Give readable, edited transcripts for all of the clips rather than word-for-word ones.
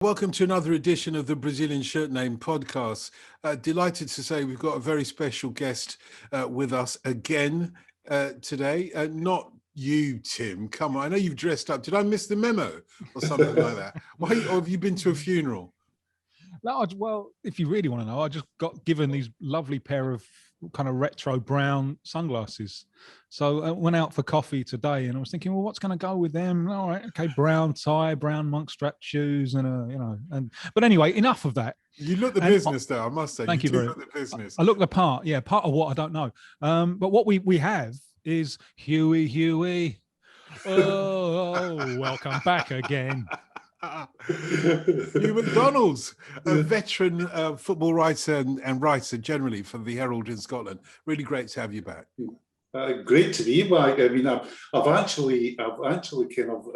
Welcome to another edition of the Brazilian Shirt Name podcast. Delighted to say we've got a very special guest with us again today. Not you, Tim. Come on, I know you've dressed up. Did I miss the memo or something like that? Why, or have you been to a funeral? No, well, if you really want to know, I just got given these lovely pair of kind of retro brown sunglasses. So I went out for coffee today and I was thinking, well, what's going to go with them? All right, okay, brown tie, brown monk strap shoes, and but anyway, enough of that. You look the business though, I must say. Thank you very much. Look the business. I look the part, yeah, part of what I don't know. But what we have is Huey. Oh, welcome back again. Hugh MacDonald, a veteran football writer and writer generally for the Herald in Scotland. Really great to have you back. Great to be back. I mean, I've actually kind of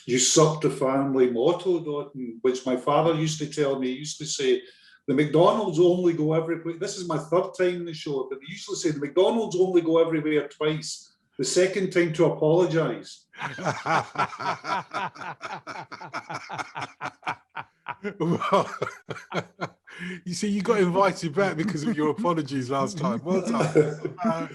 usurped the family motto, Dotun, which my father used to tell me. He used to say, the McDonald's only go everywhere. This is my third time in the show, but they usually say the McDonald's only go everywhere twice. The second time to apologise. Well, you see, you got invited back because of your apologies last time. Well done.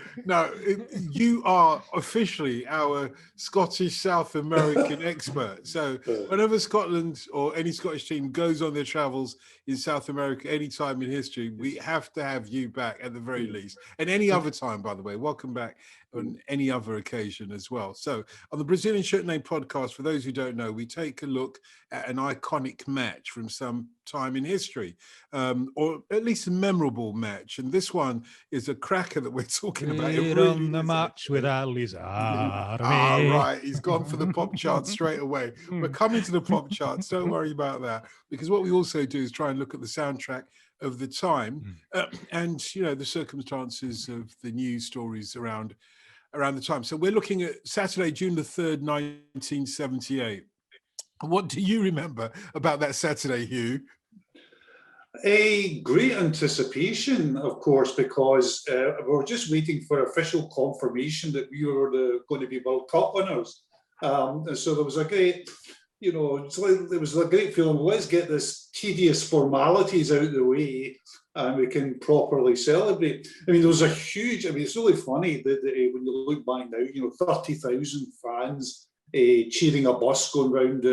You are officially our Scottish South American expert. So whenever Scotland or any Scottish team goes on their travels in South America any time in history, we have to have you back at the very least. And any other time, by the way, welcome back on any other occasion as well. So on the Brazilian Shirt Name podcast, for those who don't know, we take a look at an iconic match from some time in history, or at least a memorable match. And this one is a cracker that we're talking about. It really on the match with Ally's army. Right, he's gone for the pop charts straight away. We're coming to the pop charts, don't worry about that, because what we also do is try and look at the soundtrack of the time and, you know, the circumstances of the news stories around the time. So we're looking at Saturday, June the 3rd, 1978. What do you remember about that Saturday, Hugh? A great anticipation, of course, because we were just waiting for official confirmation that we were going to be World Cup winners. And so there was a great, there was a great feeling, let's get this tedious formalities out of the way and we can properly celebrate. I mean, there was a huge, it's really funny that when you look back now, 30,000 fans cheering a bus going round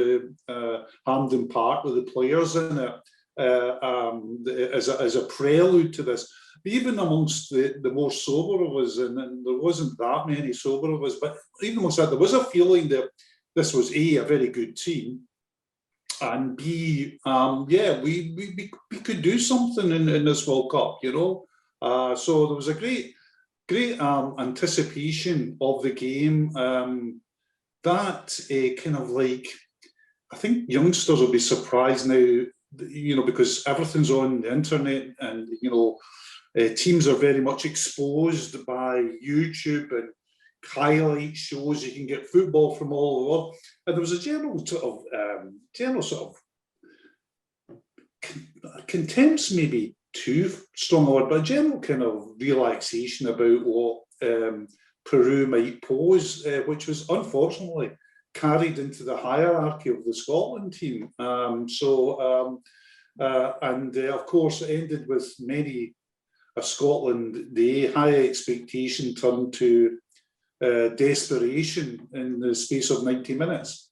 Hampden Park with the players in it as a prelude to this. But even amongst the more sober of us, and there wasn't that many sober of us, but even amongst that, there was a feeling that this was A, a very good team, and B, we could do something in this World Cup, So there was a great anticipation of the game. That kind of like, I think youngsters will be surprised now, because everything's on the internet and, teams are very much exposed by YouTube and highlight shows. You can get football from all over the world. And there was a general sort of contempt's maybe too strong a word, but a general kind of relaxation about what Peru might pose, which was unfortunately carried into the hierarchy of the Scotland team. And of course, it ended with many a Scotland Day high expectation turned to desperation in the space of 90 minutes.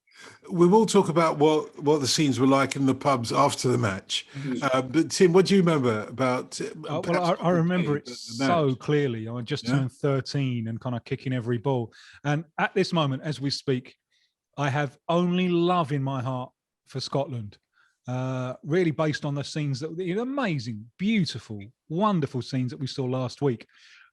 We will talk about what the scenes were like in the pubs after the match. But Tim, what do you remember about? I remember it so clearly. I just turned 13 and kind of kicking every ball. And at this moment, as we speak, I have only love in my heart for Scotland. Really based on the scenes amazing, beautiful, wonderful scenes that we saw last week.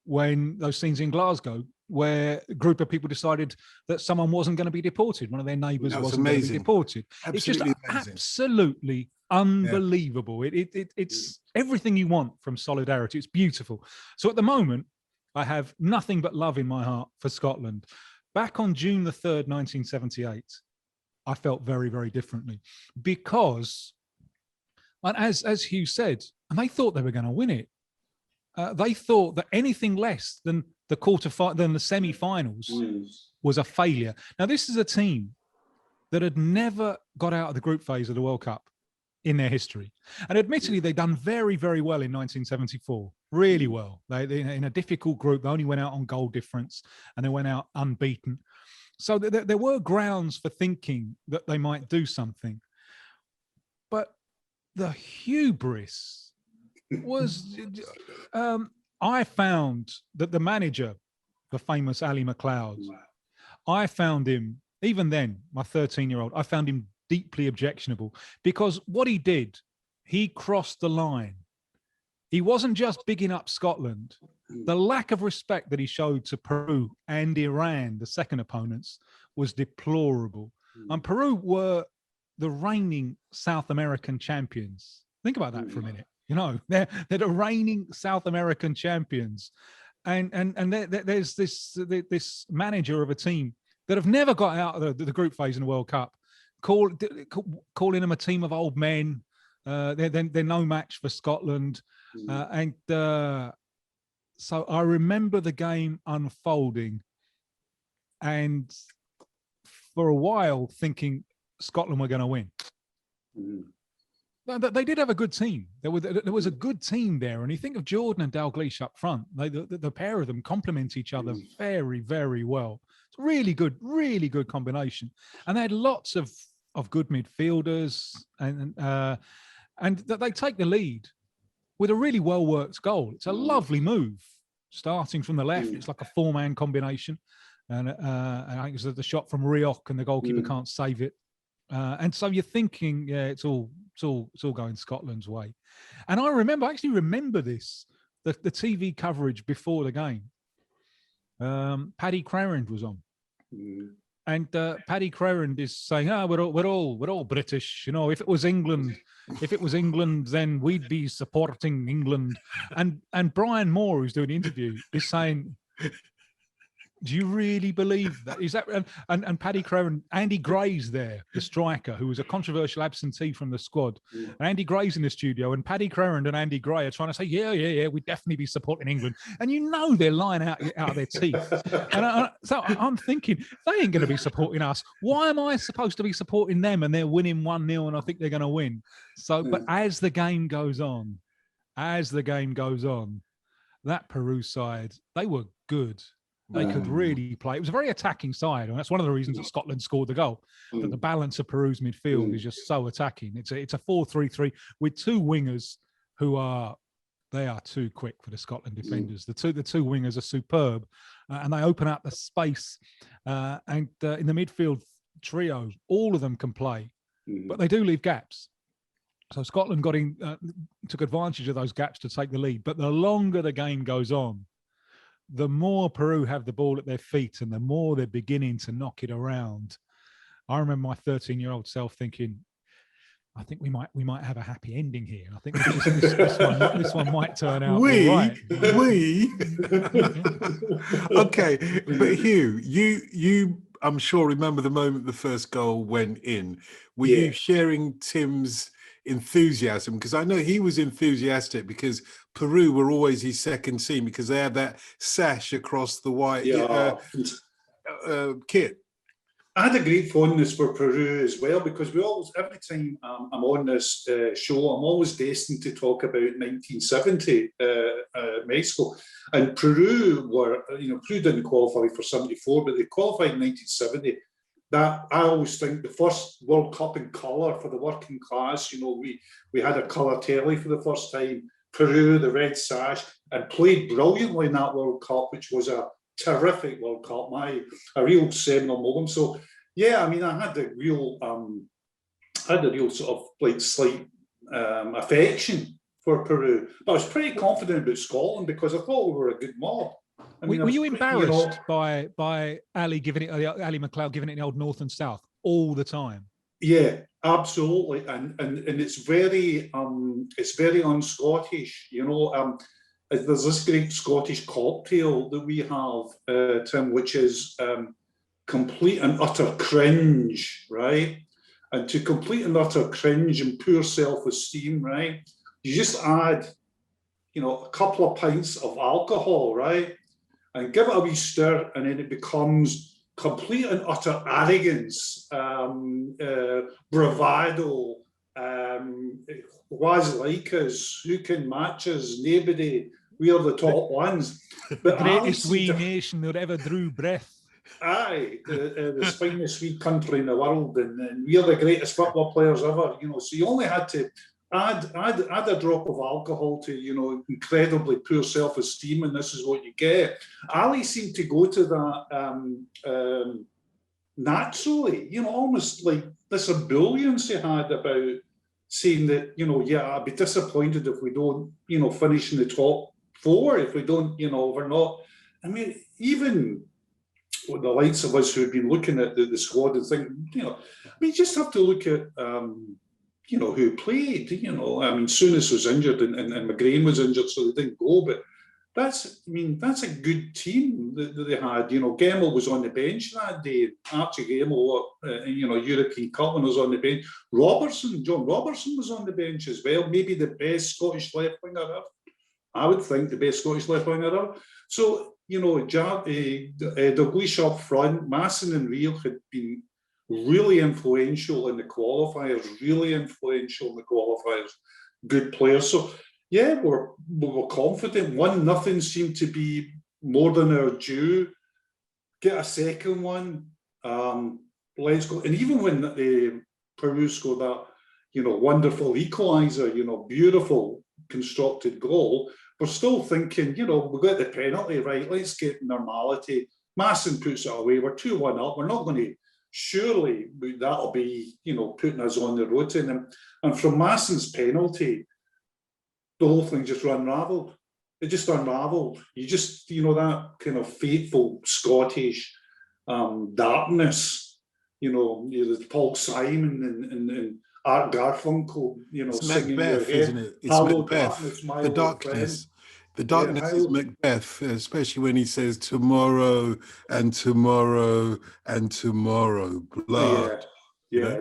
When those scenes in Glasgow, where a group of people decided that someone wasn't going to be deported, one of their neighbours wasn't going to be deported. Absolutely it's just absolutely unbelievable. It's everything you want from solidarity. It's beautiful. So at the moment, I have nothing but love in my heart for Scotland. Back on June the 3rd, 1978, I felt very, very differently because, and as Hugh said, and they thought they were going to win it. They thought that anything less than the semi-finals was a failure. Now, this is a team that had never got out of the group phase of the World Cup. in their history. And admittedly, they'd done very, very well in 1974, really well. They in a difficult group, they only went out on goal difference and they went out unbeaten. So there were grounds for thinking that they might do something. But the hubris was, I found that the manager, the famous Ally MacLeod, I found him, even then, my 13-year-old, I found him deeply objectionable, because what he did, he crossed the line. He wasn't just bigging up Scotland. The lack of respect that he showed to Peru and Iran, the second opponents, was deplorable. And Peru were the reigning South American champions. Think about that for a minute. You know, they're the reigning South American champions. And there's this manager of a team that have never got out of the group phase in the World Cup, calling them a team of old men. They're no match for Scotland. So I remember the game unfolding, and for a while thinking Scotland were going to win. They did have a good team. There was a good team there. And you think of Jordan and Daglish up front. The pair of them complement each other very, very well. It's a really good combination. And they had lots of good midfielders, and they take the lead with a really well-worked goal. It's a lovely move, starting from the left. It's like a four-man combination. And I think it's the shot from Rioch, and the goalkeeper can't save it. And so you're thinking, yeah, it's all going Scotland's way. And I actually remember this, the TV coverage before the game. Paddy Crerand was on. And Paddy Crerand is saying, we're all British. You know, if it was England, then we'd be supporting England. And Brian Moore, who's doing the interview, is saying, do you really believe that? Is that and Paddy Crerand, Andy Gray's there, the striker, who was a controversial absentee from the squad. And Andy Gray's in the studio, and Paddy Crerand and Andy Gray are trying to say, yeah, we'd definitely be supporting England. And you know they're lying out of their teeth. And so I'm thinking, they ain't going to be supporting us. Why am I supposed to be supporting them? And they're winning 1-0, and I think they're going to win. So, but as the game goes on, that Peru side, they were good. They could really play. It was a very attacking side, and that's one of the reasons that Scotland scored the goal. That the balance of Peru's midfield is just so attacking. It's a 4-3-3 with two wingers who are too quick for the Scotland defenders. The two wingers are superb, and they open up the space. And in the midfield trio, all of them can play, but they do leave gaps. So Scotland took advantage of those gaps to take the lead. But the longer the game goes on, the more Peru have the ball at their feet and the more they're beginning to knock it around. I remember my 13-year-old self thinking, I think we might have a happy ending here. I think this one might turn out all right. Okay, but Hugh, you I'm sure remember the moment the first goal went in. Were you sharing Tim's enthusiasm? Because I know he was enthusiastic because Peru were always his second team because they had that sash across the white kit. I had a great fondness for Peru as well, because we always, every time I'm on this show, I'm always destined to talk about 1970 Mexico. And Peru Peru didn't qualify for 74, but they qualified in 1970. That, I always think, the first World Cup in colour for the working class. We had a colour telly for the first time. Peru, the red sash, and played brilliantly in that World Cup, which was a terrific World Cup, a real seminal moment. So yeah, I mean, I had the real sort of like slight affection for Peru, but I was pretty confident about Scotland because I thought we were a good mob. I mean, were you embarrassed by Ally MacLeod giving it the old North and South all the time? Yeah, absolutely, and it's very un-Scottish. There's this great Scottish cocktail that we have, Tim, which is complete and utter cringe, right? And to complete and utter cringe and poor self-esteem, right? You just add, a couple of pints of alcohol, right? And give it a wee stir, and then it becomes complete and utter arrogance, bravado, was like us, who can match us? Nobody. We are the top ones. The greatest wee nation that ever drew breath. Aye, the finest wee country in the world, and we are the greatest football players ever. You know, so you only had to add a drop of alcohol to, you know, incredibly poor self-esteem, and this is what you get. Ally seemed to go to that naturally, you know, almost like this ebullience he had about saying that, you know, yeah, I'd be disappointed if we don't, you know, finish in the top four, if we don't, you know, we're not. I mean, even with the likes of us who've been looking at the squad and thinking, you know, I mean, you just have to look at, you know, who played, you know. I mean, Souness was injured and McGrain was injured, so they didn't go, but that's, I mean, that's a good team that they had. You know, Gemmill was on the bench that day. Archie Gemmill, you know, European Cup was on the bench. John Robertson was on the bench as well. Maybe the best Scottish left winger ever. I would think the best Scottish left winger ever. So, you know, Daglish up front, Masson and Reel had been really influential in the qualifiers, good players. So, yeah, we were confident. 1-0 seemed to be more than our due. Get a second one. Let's go. And even when Peru scored that, you know, wonderful equaliser, you know, beautiful constructed goal, we're still thinking, you know, we got the penalty, right? Let's get normality. Masson puts it away. We're 2-1 up. We're not going to, surely that'll be, you know, putting us on the road to them. And from Masson's penalty, the whole thing just unravelled. It just unravelled. You just, you know, that kind of fateful Scottish darkness, you know, Paul Simon and Art Garfunkel, you know, it's singing Macbeth, isn't it? It's Macbeth. The darkness. The darkness is Macbeth, especially when he says tomorrow and tomorrow and tomorrow, blood. Yeah,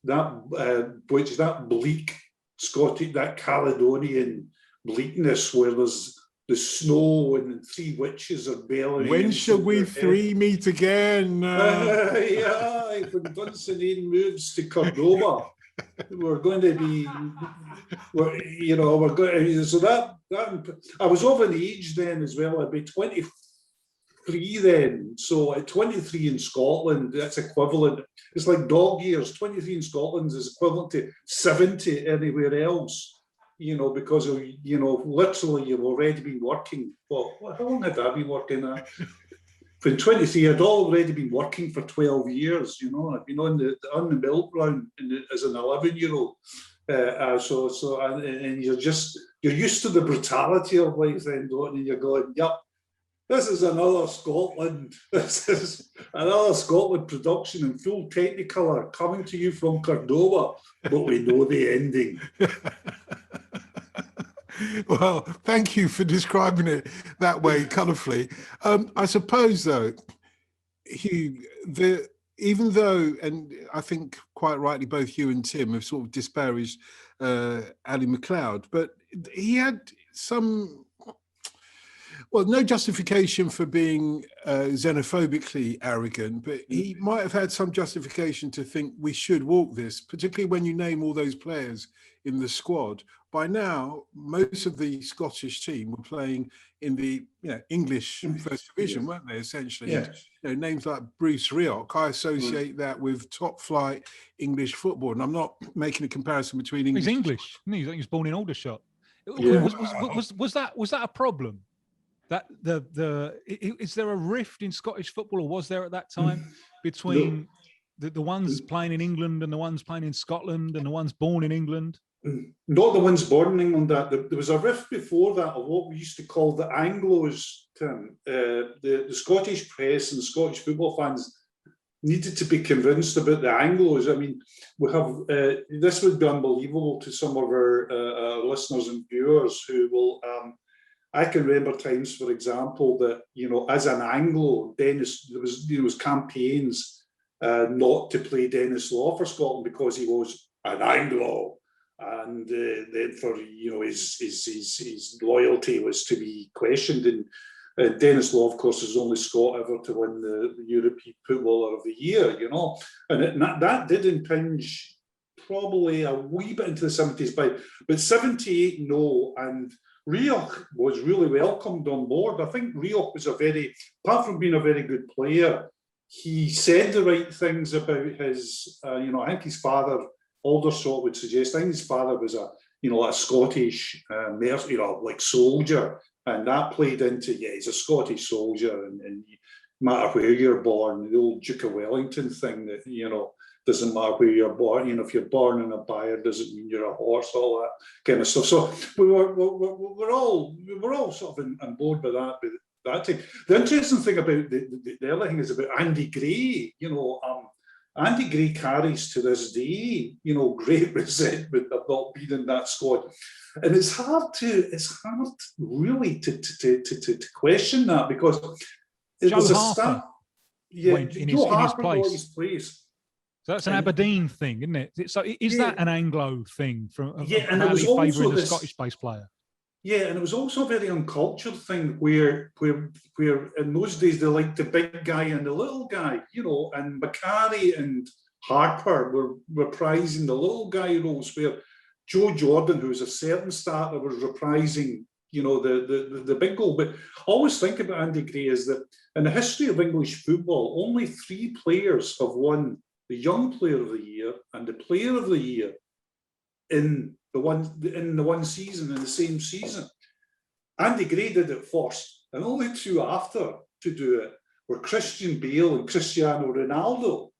that bleak Scottish, that Caledonian bleakness where there's the snow and three witches are bellowing. When shall we three meet again? Yeah, when Dunsinane moves to Cordoba, we're going to be, you know, we're going. So that I was of an age then as well. I'd be 23 then. So at 23 in Scotland, that's equivalent. It's like dog years. 23 in Scotland is equivalent to 70 anywhere else. You know, because of, you know, literally you've already been working. Well, how long had I been working at? From 23, I'd already been working for 12 years, you know. I'd been on the milk run as an 11-year-old. And you're used to the brutality of life then, don't you? And you're going, yep, this is another Scotland. This is another Scotland production in full Technicolor coming to you from Cordoba, but we know the ending. Well, thank you for describing it that way, colourfully. I suppose, though, Hugh, even though, and I think quite rightly, both Hugh and Tim have sort of disparaged Ally MacLeod, but he had some, well, no justification for being xenophobically arrogant, but he might have had some justification to think we should walk this, particularly when you name all those players in the squad. By now, most of the Scottish team were playing in the English First Division, weren't they, essentially? Yes. And, names like Bruce Rioch, I associate that with top flight English football. And I'm not making a comparison between English. He's English. He was born in Aldershot. Yeah. Was that a problem? That is there a rift in Scottish football, or was there at that time between the ones playing in England and the ones playing in Scotland and the ones born in England? Not the ones born in England. There was a rift before that of what we used to call the Anglos, Tim. The Scottish press and Scottish football fans needed to be convinced about the Anglos. I mean, we have this would be unbelievable to some of our listeners and viewers who will. I can remember times, for example, that, you know, as an Anglo, Dennis, there was campaigns not to play Dennis Law for Scotland because he was an Anglo. And then for, you know, his loyalty was to be questioned. And Dennis Law, of course, is the only Scot ever to win the European Footballer of the Year, you know. And that did impinge probably a wee bit into the 70s, but 78, no. And Rioch was really welcomed on board. I think Rioch was apart from being a very good player, he said the right things about his, I think his father, Aldershot would suggest, I think his father was a Scottish like soldier, and that played into, he's a Scottish soldier, and no matter where you're born, the old Duke of Wellington thing that, doesn't matter where you're born, if you're born in a byre doesn't mean you're a horse, all that kind of stuff. So we're all sort of on board with that thing. The interesting thing about the other thing is about Andy Gray. Andy Gray carries to this day, great resentment of not being in that squad, and it's hard really to question that, because it was a start. Yeah, in his place. So that's an Aberdeen thing, isn't it? So is that an Anglo thing and it was also favouring the Scottish-based player? Yeah, and it was also a very uncultured thing where in those days they liked the big guy and the little guy, and McCarry and Harper were reprising the little guy roles, where Joe Jordan, who was a certain starter, was reprising, the big goal. But I always think about Andy Gray is that in the history of English football, only 3 players have won the Young Player of the Year and the Player of the Year in the one season, in the same season. Andy Gray did it first, and only 2 after to do it were Christian Bale and Cristiano Ronaldo.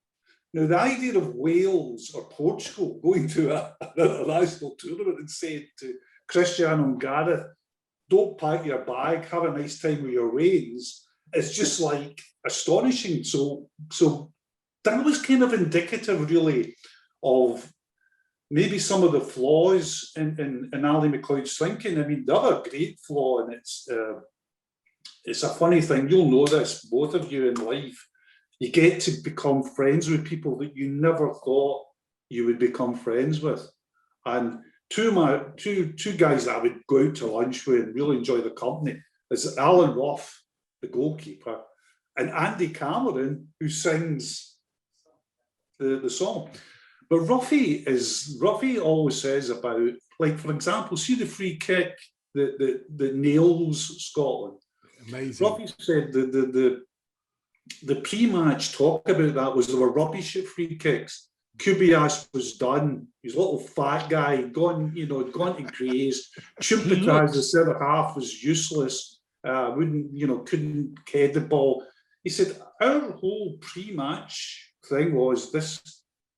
Now, the idea of Wales or Portugal going to an international tournament and saying to Cristiano and Gareth, don't pack your bag, have a nice time with your wains, is just like astonishing. So that was kind of indicative, really, of maybe some of the flaws in Ally MacLeod's thinking. I mean, the other great flaw, and it's a funny thing, you'll know this, both of you, in life, you get to become friends with people that you never thought you would become friends with. And two guys that I would go out to lunch with and really enjoy the company is Alan Rough, the goalkeeper, and Andy Cameron, who sings the song. But Ruffy always says about, like, for example, see the free kick that nails Scotland. Amazing. Ruffy said the pre-match talk about that was they were rubbish at free kicks. Cubillas was done. He's a little fat guy, gone to craze. Chumpetaz, the centre half, was useless. Couldn't head the ball. He said our whole pre-match thing was this: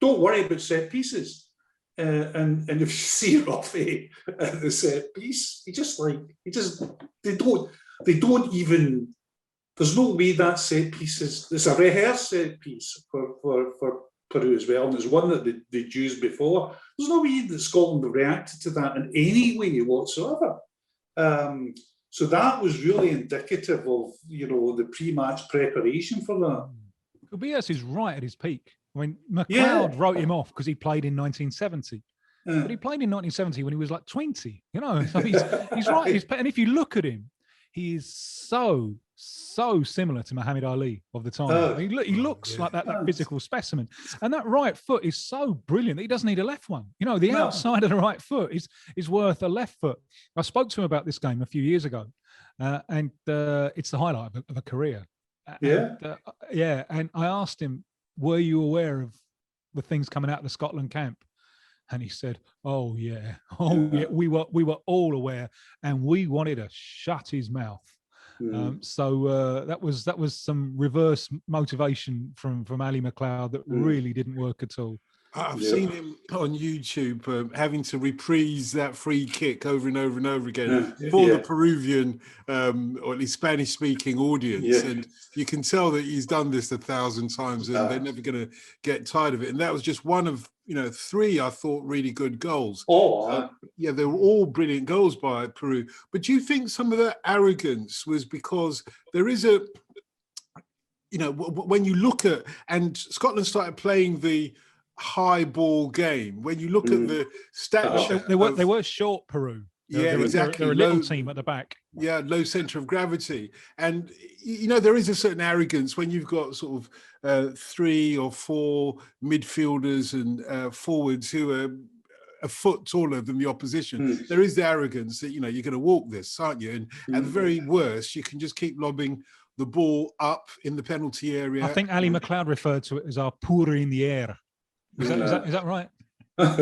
don't worry about set pieces. And if you see Ruffy at the set piece, they don't even. There's no way that set piece is. It's a rehearsed set piece for Peru as well, and it's one that they'd used before. There's no way that Scotland reacted to that in any way whatsoever. So that was really indicative of the pre-match preparation for that. Cubillas is right at his peak. I mean, MacLeod wrote him off because he played in 1970. But he played in 1970 when he was like 20, So he's right. And if you look at him, he is so similar to Muhammad Ali of the time. He looks like that physical specimen. And that right foot is so brilliant that he doesn't need a left one. The outside of the right foot is worth a left foot. I spoke to him about this game a few years ago, and it's the highlight of a career. And I asked him, were you aware of the things coming out of the Scotland camp? And he said, oh yeah, we were all aware, and we wanted to shut his mouth. So that was some reverse motivation from Ally MacLeod that really didn't work at all. I've seen him on YouTube having to reprise that free kick over and over and over again for the Peruvian or at least Spanish-speaking audience, and you can tell that he's done this 1,000 times, and they're never going to get tired of it. And that was just one of 3 I thought really good goals. They were all brilliant goals by Peru. But do you think some of that arrogance was because there is a, when you look at, and Scotland started playing the high ball game, when you look at the stature, they were short, Peru. exactly. They're a little team at the back. Yeah, low center of gravity. And, you know, there is a certain arrogance when you've got sort of 3 or 4 midfielders and forwards who are a foot taller than the opposition. There is the arrogance that, you know, you're going to walk this, aren't you? And at the very worst, you can just keep lobbing the ball up in the penalty area. I think Ally MacLeod referred to it as our pura in the air. Is that right? I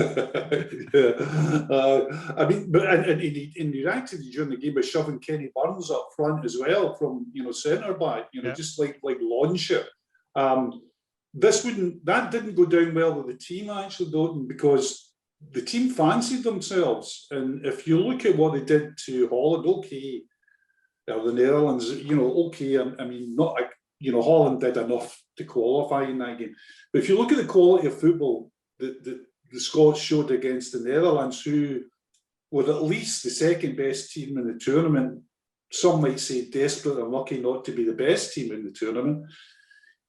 mean, but and he reacted during the game by shoving Kenny Burns up front as well from, you know, centre back, you know, just like launch it. That didn't go down well with the team actually, Dotun, because the team fancied themselves. And if you look at what they did to Holland, the Netherlands, you know, I mean, not, you know, Holland did enough to qualify in that game. But if you look at the quality of football that the Scots showed against the Netherlands, who were at least the second best team in the tournament, some might say desperate and lucky not to be the best team in the tournament,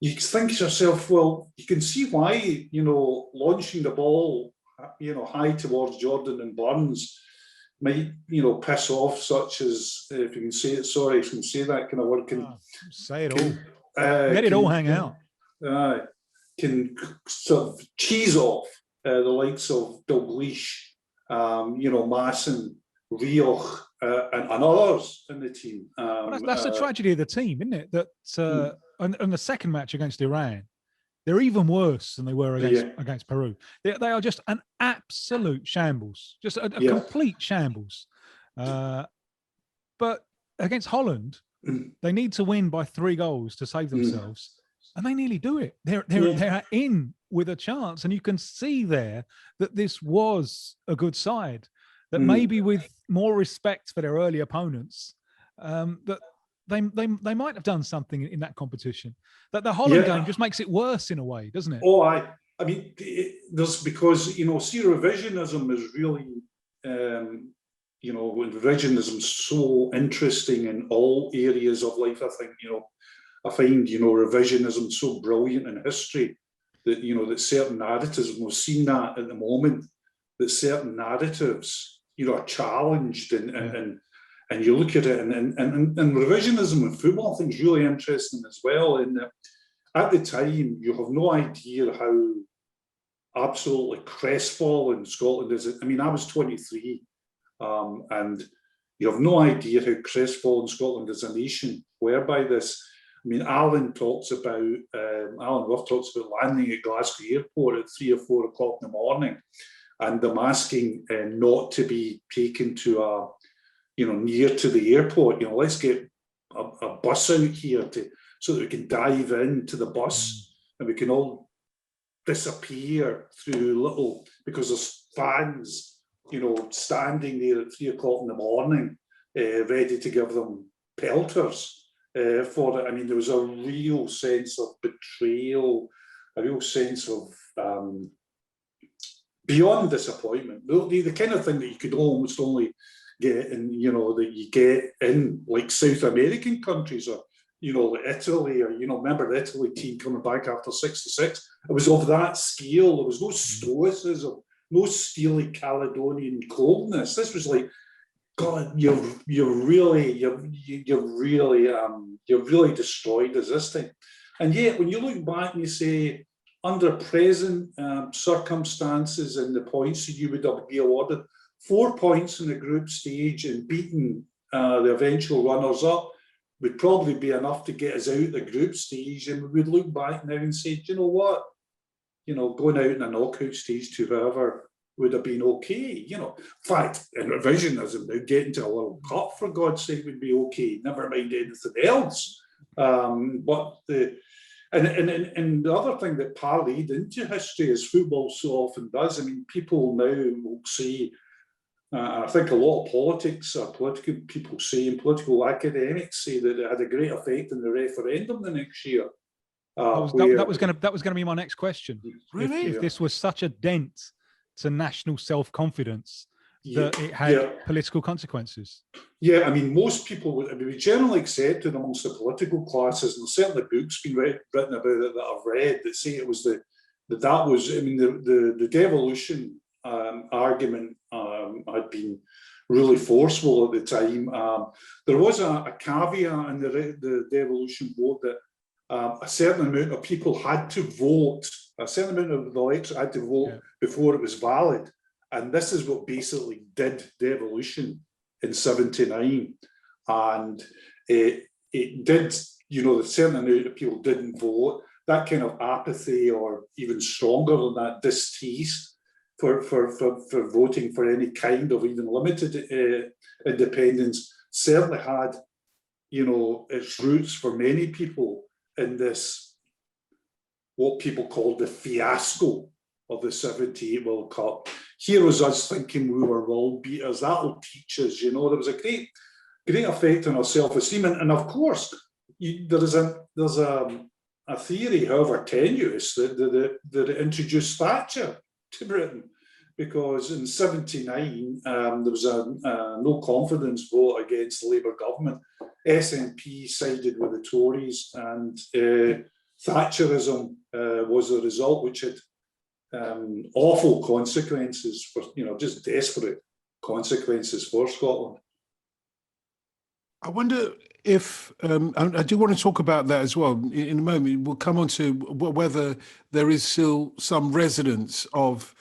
you think to yourself, well, you can see why, you know, launching the ball, you know, high towards Jordan and Burns might, you know, piss off such as, if you can say it, sorry, if you can say that kind of word. Say it all. Let it all hang out. Can sort of cheese off the likes of Daglish, you know, Masson, Rioch, and others in the team. Well, that's the tragedy of the team, isn't it? That on the second match against Iran, they're even worse than they were against Peru. They are just an absolute shambles, just a complete shambles. But against Holland, they need to win by 3 goals to save themselves, and they nearly do it. They're in with a chance, and you can see there that this was a good side. That maybe with more respect for their early opponents, that they might have done something in that competition. That the Holland game just makes it worse in a way, doesn't it? Oh, I mean, there's, because, you know, see, revisionism is really, you know, revisionism is so interesting in all areas of life. I think, you know, I find, you know, revisionism so brilliant in history that, you know, that certain narratives, and we've seen that at the moment, that certain narratives, you know, are challenged, and you look at it, and revisionism in football, I think, is really interesting as well. And at the time, you have no idea how absolutely crestfallen Scotland is. I mean, I was 23, and you have no idea how crestfallen Scotland as a nation were by this. I mean, Alan Rough talks about landing at Glasgow Airport at 3 or 4 o'clock in the morning, and them asking not to be taken to near to the airport. You know, let's get a bus out here so that we can dive into the bus and we can all disappear through because there's fans, you know, standing there at 3 o'clock in the morning, ready to give them pelters. For it. I mean, there was a real sense of betrayal, a real sense of beyond disappointment. The kind of thing that you could almost only get in, you know, that you get in like South American countries, or, you know, like Italy, or, you know, remember the Italy team coming back after 66? It was of that scale. There was no stoicism, no steely Caledonian coldness. This was like, God, you've really destroyed us this time. And yet, when you look back and you say, under present circumstances and the points that you would be awarded, 4 points in the group stage and beating the eventual runners-up would probably be enough to get us out the group stage. And we would look back now and say, do you know what? You know, going out in a knockout stage to whoever would have been okay. You know, in fact, in revisionism, now getting to a World Cup, for God's sake, would be okay. Never mind anything else. But the other thing that parlayed into history, as football so often does, I mean, people now will say, I think a lot of political people say, and political academics say, that it had a great effect on the referendum the next year. That was going to be my next question. Really? If this was such a dent to national self-confidence that it had political consequences. Yeah, I mean, most people would be generally accepted amongst the political classes, and there's certainly books been written about it that I've read that say it was the devolution argument had been really forceful at the time. There was a caveat in the devolution vote that a certain amount of people had to vote, a certain amount of the electorate had to vote before it was valid. And this is what basically did devolution in '79. And it did, you know, a certain amount of people didn't vote. That kind of apathy, or even stronger than that, distaste for voting for any kind of even limited independence, certainly had, you know, its roots for many people in this, what people called the fiasco of the '78 World Cup. Here was us thinking we were world beaters. That'll teach us, you know. There was a great effect on our self-esteem, and of course, there's a theory, however tenuous, that it introduced Thatcher to Britain, because in '79 there was a no confidence vote against the Labour government. SNP sided with the Tories, and Thatcherism was the result, which had awful consequences for, you know, just desperate consequences for Scotland. I wonder if, I do want to talk about that as well in a moment. We'll come on to whether there is still some resonance of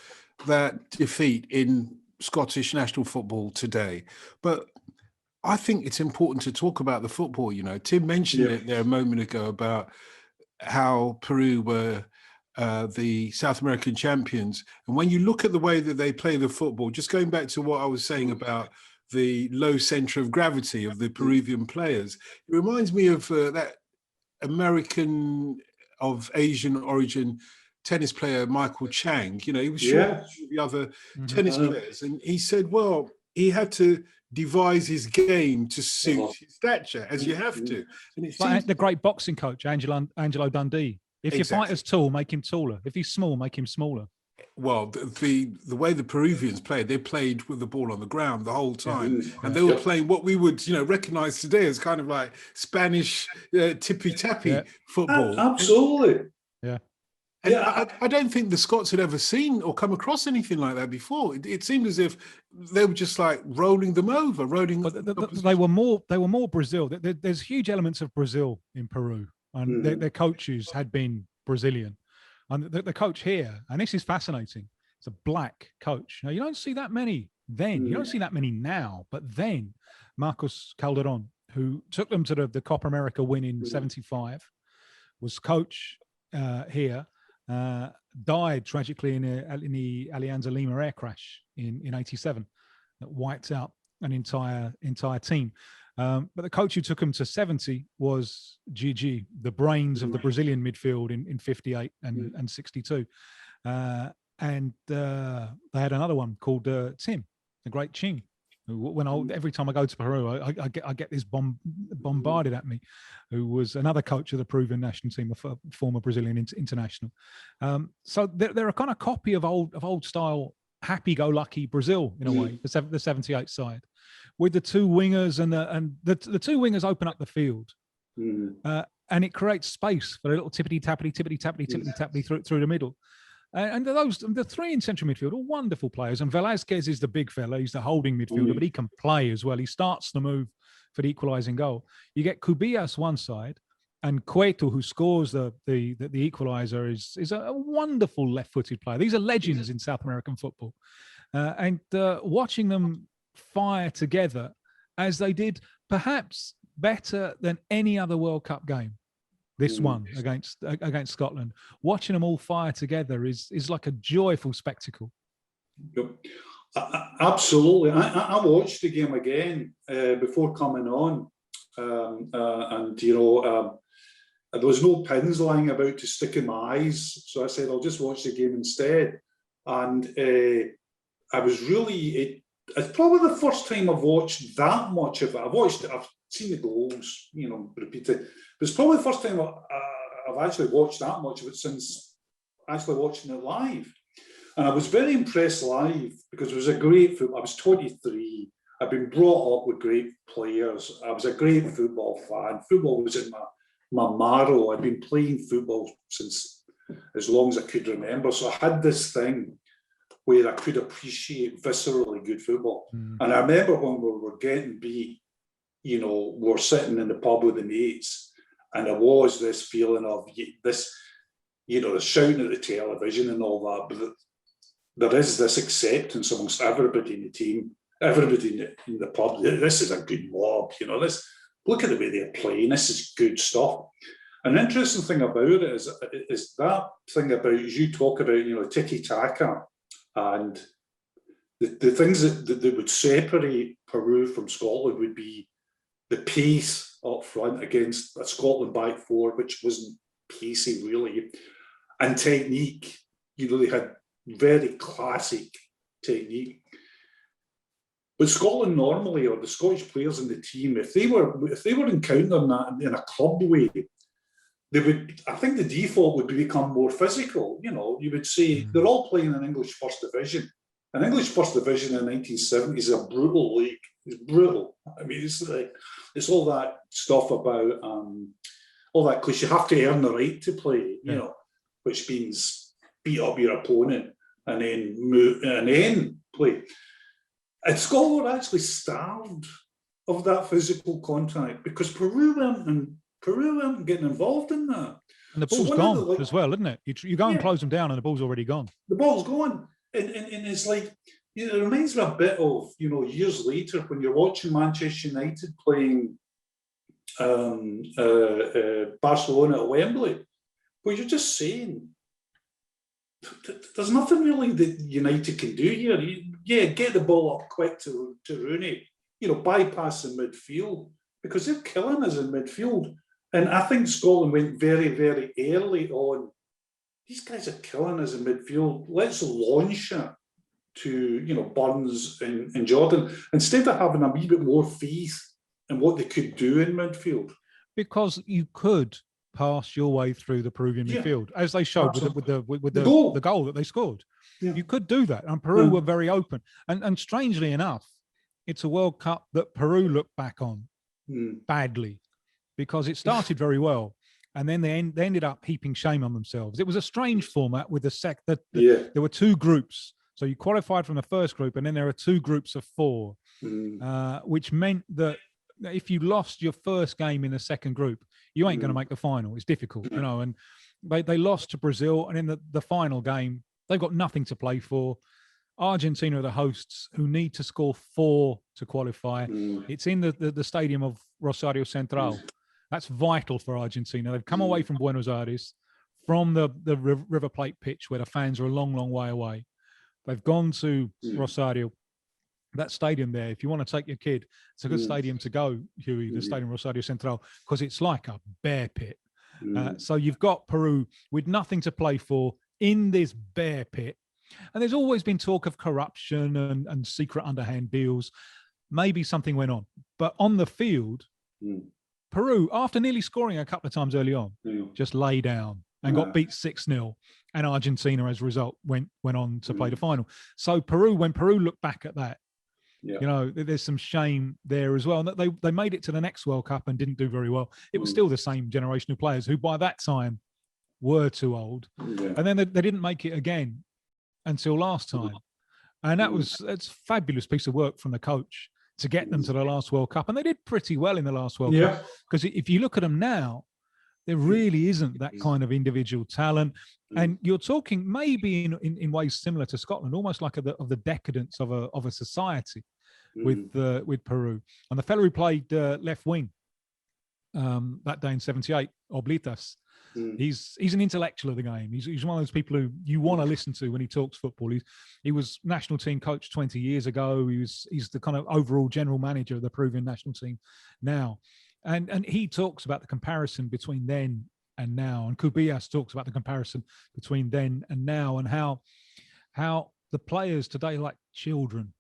that defeat in Scottish national football today. But I think it's important to talk about the football. You know, Tim mentioned it there a moment ago about how Peru were the South American champions. And when you look at the way that they play the football, just going back to what I was saying about the low center of gravity of the Peruvian players, it reminds me of that American of Asian origin tennis player Michael Chang. You know, he was short with the other tennis players, and he said, well, he had to devise his game to suit his stature, as you have to. And it's like the great boxing coach Angelo Dundee. If your fighter's tall, make him taller. If he's small, make him smaller. Well, the way the Peruvians played, they played with the ball on the ground the whole time, and they were playing what we would, you know, recognize today as kind of like Spanish tippy-tappy football. Absolutely. And I don't think the Scots had ever seen or come across anything like that before. It seemed as if they were just like rolling them over, they were more Brazil. There's huge elements of Brazil in Peru, and their coaches had been Brazilian. And the coach here, and this is fascinating, it's a black coach. Now, you don't see that many then. You don't see that many now. But then, Marcos Calderon, who took them to the Copa America win in '75, was coach here, died tragically in the Alianza Lima air crash in '87 that wiped out an entire team. But the coach who took him to 70 was Gigi, the brains of the Brazilian midfield in 58 and 62. And they had another one called Tim, the great Ching. Every time I go to Peru, I get this bombarded at me, who was another coach of the Peruvian national team, a former Brazilian international. So they're a kind of copy of old style, happy-go-lucky Brazil in a way, the 78 side, with the two wingers, and the two wingers open up the field, and it creates space for a little tippity-tappity through the middle. And the three in central midfield are wonderful players. And Velázquez is the big fella. He's the holding midfielder, but he can play as well. He starts the move for the equalising goal. You get Cubillas one side, and Cueto, who scores the equaliser, is a wonderful left-footed player. These are legends in South American football. And watching them fire together, as they did perhaps better than any other World Cup game, this one against Scotland, watching them all fire together is like a joyful spectacle. Yep. Absolutely. I watched the game again before coming on, and you know, there was no pins lying about to stick in my eyes, so I said I'll just watch the game instead. And I was really, it's probably the first time I've watched that much of it. I've seen the goals, you know, repeated. But it's probably the first time I've actually watched that much of it since actually watching it live. And I was very impressed live because it was a great football. I was 23. I'd been brought up with great players. I was a great football fan. Football was in my marrow. I'd been playing football since as long as I could remember. So I had this thing. where I could appreciate viscerally good football. And I remember when we were getting beat, you know, we're sitting in the pub with the mates, and there was this feeling of this, you know, the shouting at the television and all that, but there is this acceptance amongst everybody in the team, everybody in the pub. This is a good mob, you know, this, look at the way they're playing, this is good stuff. An interesting thing about it is that thing about, you talk about, you know, tiki-taka, and the things that would separate Peru from Scotland would be the pace up front against a Scotland back four, which wasn't pacey really, and technique. You know, they had very classic technique. But Scotland normally, or the Scottish players in the team, if they were encountering that in a club way, they would, I think the default would become more physical. You know, you would say they're all playing in English First Division. An English First Division in the 1970s is a brutal league. It's brutal. I mean, it's like, it's all that stuff about all that, because you have to earn the right to play, you know, which means beat up your opponent and then move and then play. And Scotland were actually starved of that physical contact because Peru weren't getting involved in that. And the ball's gone as well, isn't it? You go and close them down and the ball's already gone. The ball's gone. And it's like, you know, it reminds me a bit of, you know, years later when you're watching Manchester United playing Barcelona at Wembley, where you're just saying, there's nothing really that United can do here. Get the ball up quick to Rooney, you know, bypass the midfield, because they're killing us in midfield. And I think Scotland went very, very early on. These guys are killing us in midfield. Let's launch it to, you know, Burns and Jordan, instead of having a wee bit more faith in what they could do in midfield. Because you could pass your way through the Peruvian midfield, as they showed with the goal that they scored. Yeah. You could do that, and Peru were very open. And strangely enough, it's a World Cup that Peru looked back on badly, because it started very well, and then they ended up heaping shame on themselves. It was a strange format with there were two groups. So you qualified from the first group, and then there are two groups of four, which meant that if you lost your first game in the second group, you ain't going to make the final. It's difficult, you know. And they lost to Brazil, and in the final game, they've got nothing to play for. Argentina are the hosts, who need to score 4 to qualify. It's in the stadium of Rosario Central. That's vital for Argentina. They've come away from Buenos Aires, from the River Plate pitch, where the fans are a long, long way away. They've gone to Rosario. That stadium there, if you want to take your kid, it's a good stadium to go, Hughie, the stadium Rosario Central, because it's like a bear pit. So you've got Peru with nothing to play for in this bear pit. And there's always been talk of corruption and secret underhand deals. Maybe something went on. But on the field, Peru, after nearly scoring a couple of times early on, just lay down and got beat 6-0. And Argentina, as a result, went on to play the final. So Peru, when Peru looked back at that, you know, there's some shame there as well. And they made it to the next World Cup and didn't do very well. It was still the same generation of players who by that time were too old. And then they didn't make it again until last time. And it's a fabulous piece of work from the coach to get them to the last World Cup. And they did pretty well in the last World Cup. Because if you look at them now, there really isn't that kind of individual talent. And you're talking maybe in ways similar to Scotland, almost like of the decadence of a society with Peru. And the fellow who played left wing that day in '78, Oblitas, he's an intellectual of the game. He's one of those people who you want to listen to when he talks football. He was national team coach 20 years ago. He's the kind of overall general manager of the Peruvian national team now. And he talks about the comparison between then and now. And Cubillas talks about the comparison between then and now, and how the players today are like children.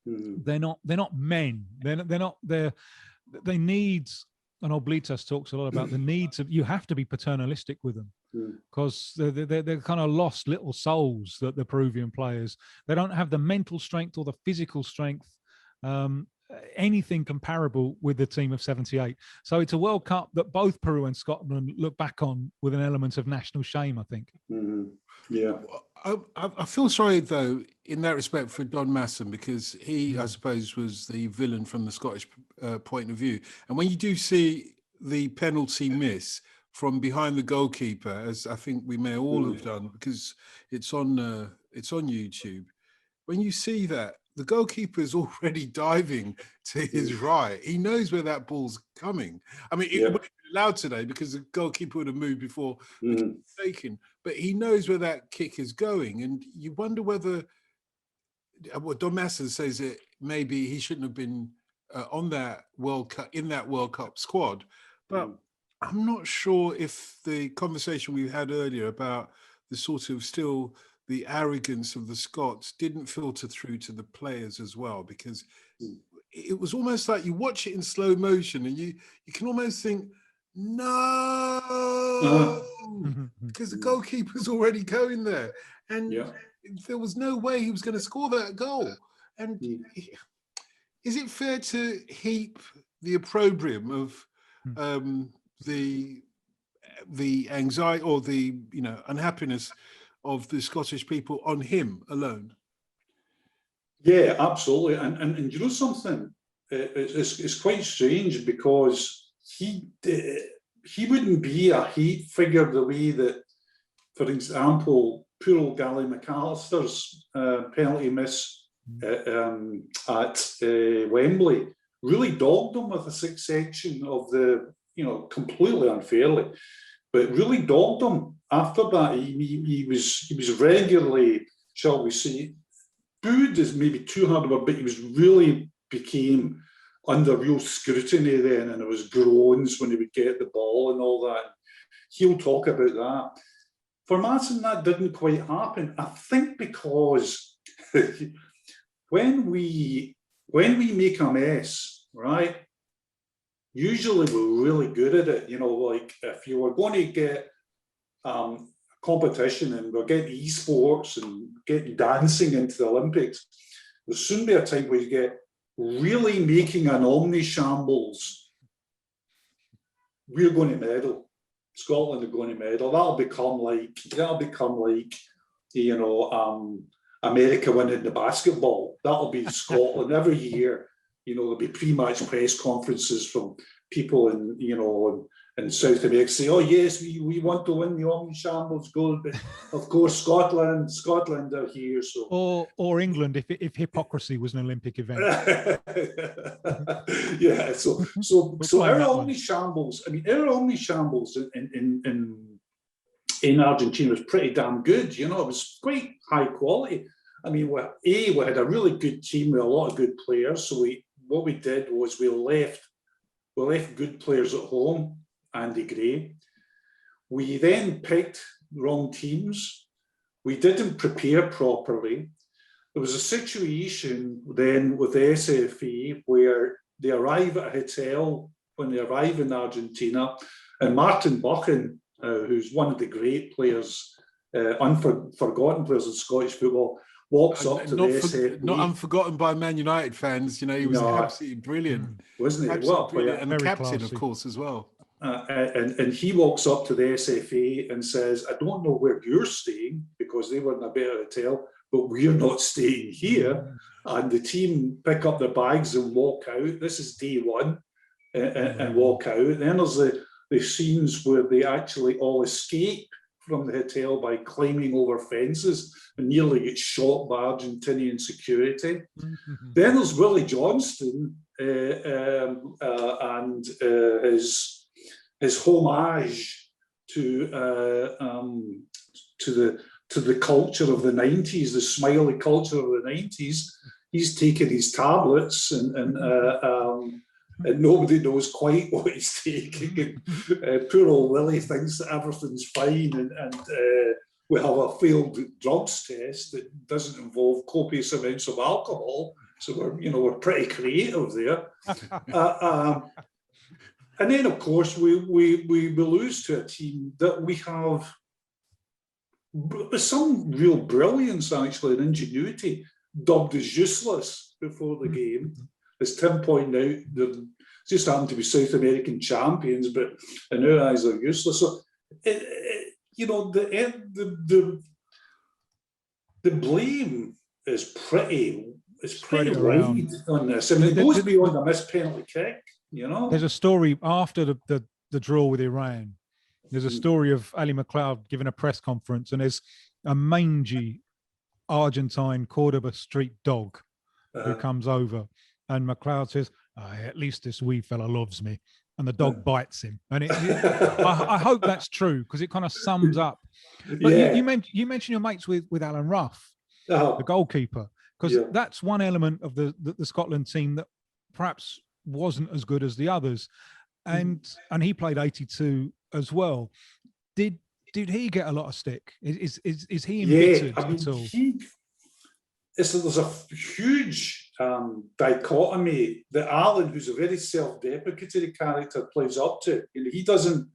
They're not men. They need, and Oblitas talks a lot about the needs of, you have to be paternalistic with them, because they're kind of lost little souls, that the Peruvian players. They don't have the mental strength or the physical strength, anything comparable with the team of '78. So it's a World Cup that both Peru and Scotland look back on with an element of national shame, I think. Yeah. I feel sorry though in that respect for Don Masson, because he, I suppose, was the villain from the Scottish point of view. And when you do see the penalty miss from behind the goalkeeper, as I think we may all have done, because it's on YouTube. When you see that, the goalkeeper is already diving to his right. He knows where that ball's coming. I mean, it wouldn't be allowed today because the goalkeeper would have moved before the kick was taken. But he knows where that kick is going. And you wonder whether, well, Don Masson says that maybe he shouldn't have been on that World Cup, in that World Cup squad. But I'm not sure if the conversation we had earlier about the sort of still the arrogance of the Scots didn't filter through to the players as well, because it was almost like you watch it in slow motion and you can almost think, no, because the goalkeeper's already going there. And there was no way he was going to score that goal. And is it fair to heap the opprobrium of the anxiety or the unhappiness of the Scottish people on him alone? Yeah, absolutely. And you know something? It's quite strange, because he wouldn't be a hate figure the way that, for example, poor old Ally McAllister's penalty miss at Wembley really dogged him with a section of the, completely unfairly, but really dogged him. After that, he was regularly, shall we say, booed is maybe too hard of a bit. He was really became under real scrutiny then, and there was groans when he would get the ball and all that. He'll talk about that. For Masson, that didn't quite happen. I think because when we make a mess, right? Usually we're really good at it. Like if you were going to get competition and we're getting esports and getting dancing into the Olympics, there'll soon be a time where you get really making an omni-shambles. We're going to medal. Scotland are going to medal. That'll become like America winning the basketball. That'll be Scotland every year. There'll be pre-match press conferences from people in South America say, "Oh yes, we want to win the Omni-Shambles gold, but of course Scotland are here." So or England if hypocrisy was an Olympic event. Yeah. So our Omni-Shambles. I mean, our Omni-Shambles in Argentina was pretty damn good. It was quite high quality. I mean, we had a really good team with a lot of good players. So what we did was we left good players at home. Andy Gray. We then picked wrong teams. We didn't prepare properly. There was a situation then with the SFA where they arrive at a hotel when they arrive in Argentina, and Martin Buchan, who's one of the great players, unforgotten players in Scottish football, walks up to the SFA. Not unforgotten by Man United fans. He was absolutely brilliant. Wasn't he? Absolutely brilliant. And the Very captain, classy. of course, as well. And he walks up to the SFA and says, "I don't know where you're staying," because they were in a better hotel, "but we're not staying here." And the team pick up their bags and walk out. This is day one, and walk out. Then there's the scenes where they actually all escape from the hotel by climbing over fences and nearly get shot by Argentinian security. Then there's Willie Johnston and his homage to the culture of the 90s, the smiley culture of the 90s. He's taken his tablets and nobody knows quite what he's taking. And poor old Willie thinks that everything's fine, and we have a failed drugs test that doesn't involve copious amounts of alcohol. So we're pretty creative there. And then, of course, we lose to a team that we have with some real brilliance, actually, and ingenuity, dubbed as useless before the game. As Tim pointed out, they just happen to be South American champions, but in our eyes, they're useless. So, the blame is pretty Spread wide around. on this. I mean, it goes beyond a missed penalty kick, you know. There's a story after the draw with Iran. There's a story of Ally MacLeod giving a press conference, and there's a mangy Argentine Cordoba street dog who comes over, and MacLeod says, at least this wee fella loves me, and the dog bites him. And I hope that's true, because it kind of sums up. But you mentioned your mates with Alan Rough, the goalkeeper, because that's one element of the Scotland team that perhaps wasn't as good as the others, and he played 82 as well. Did he get a lot of stick? Is he embittered at all? There's a huge dichotomy that Alan, who's a very self-deprecatory character, plays up to. You know, he doesn't,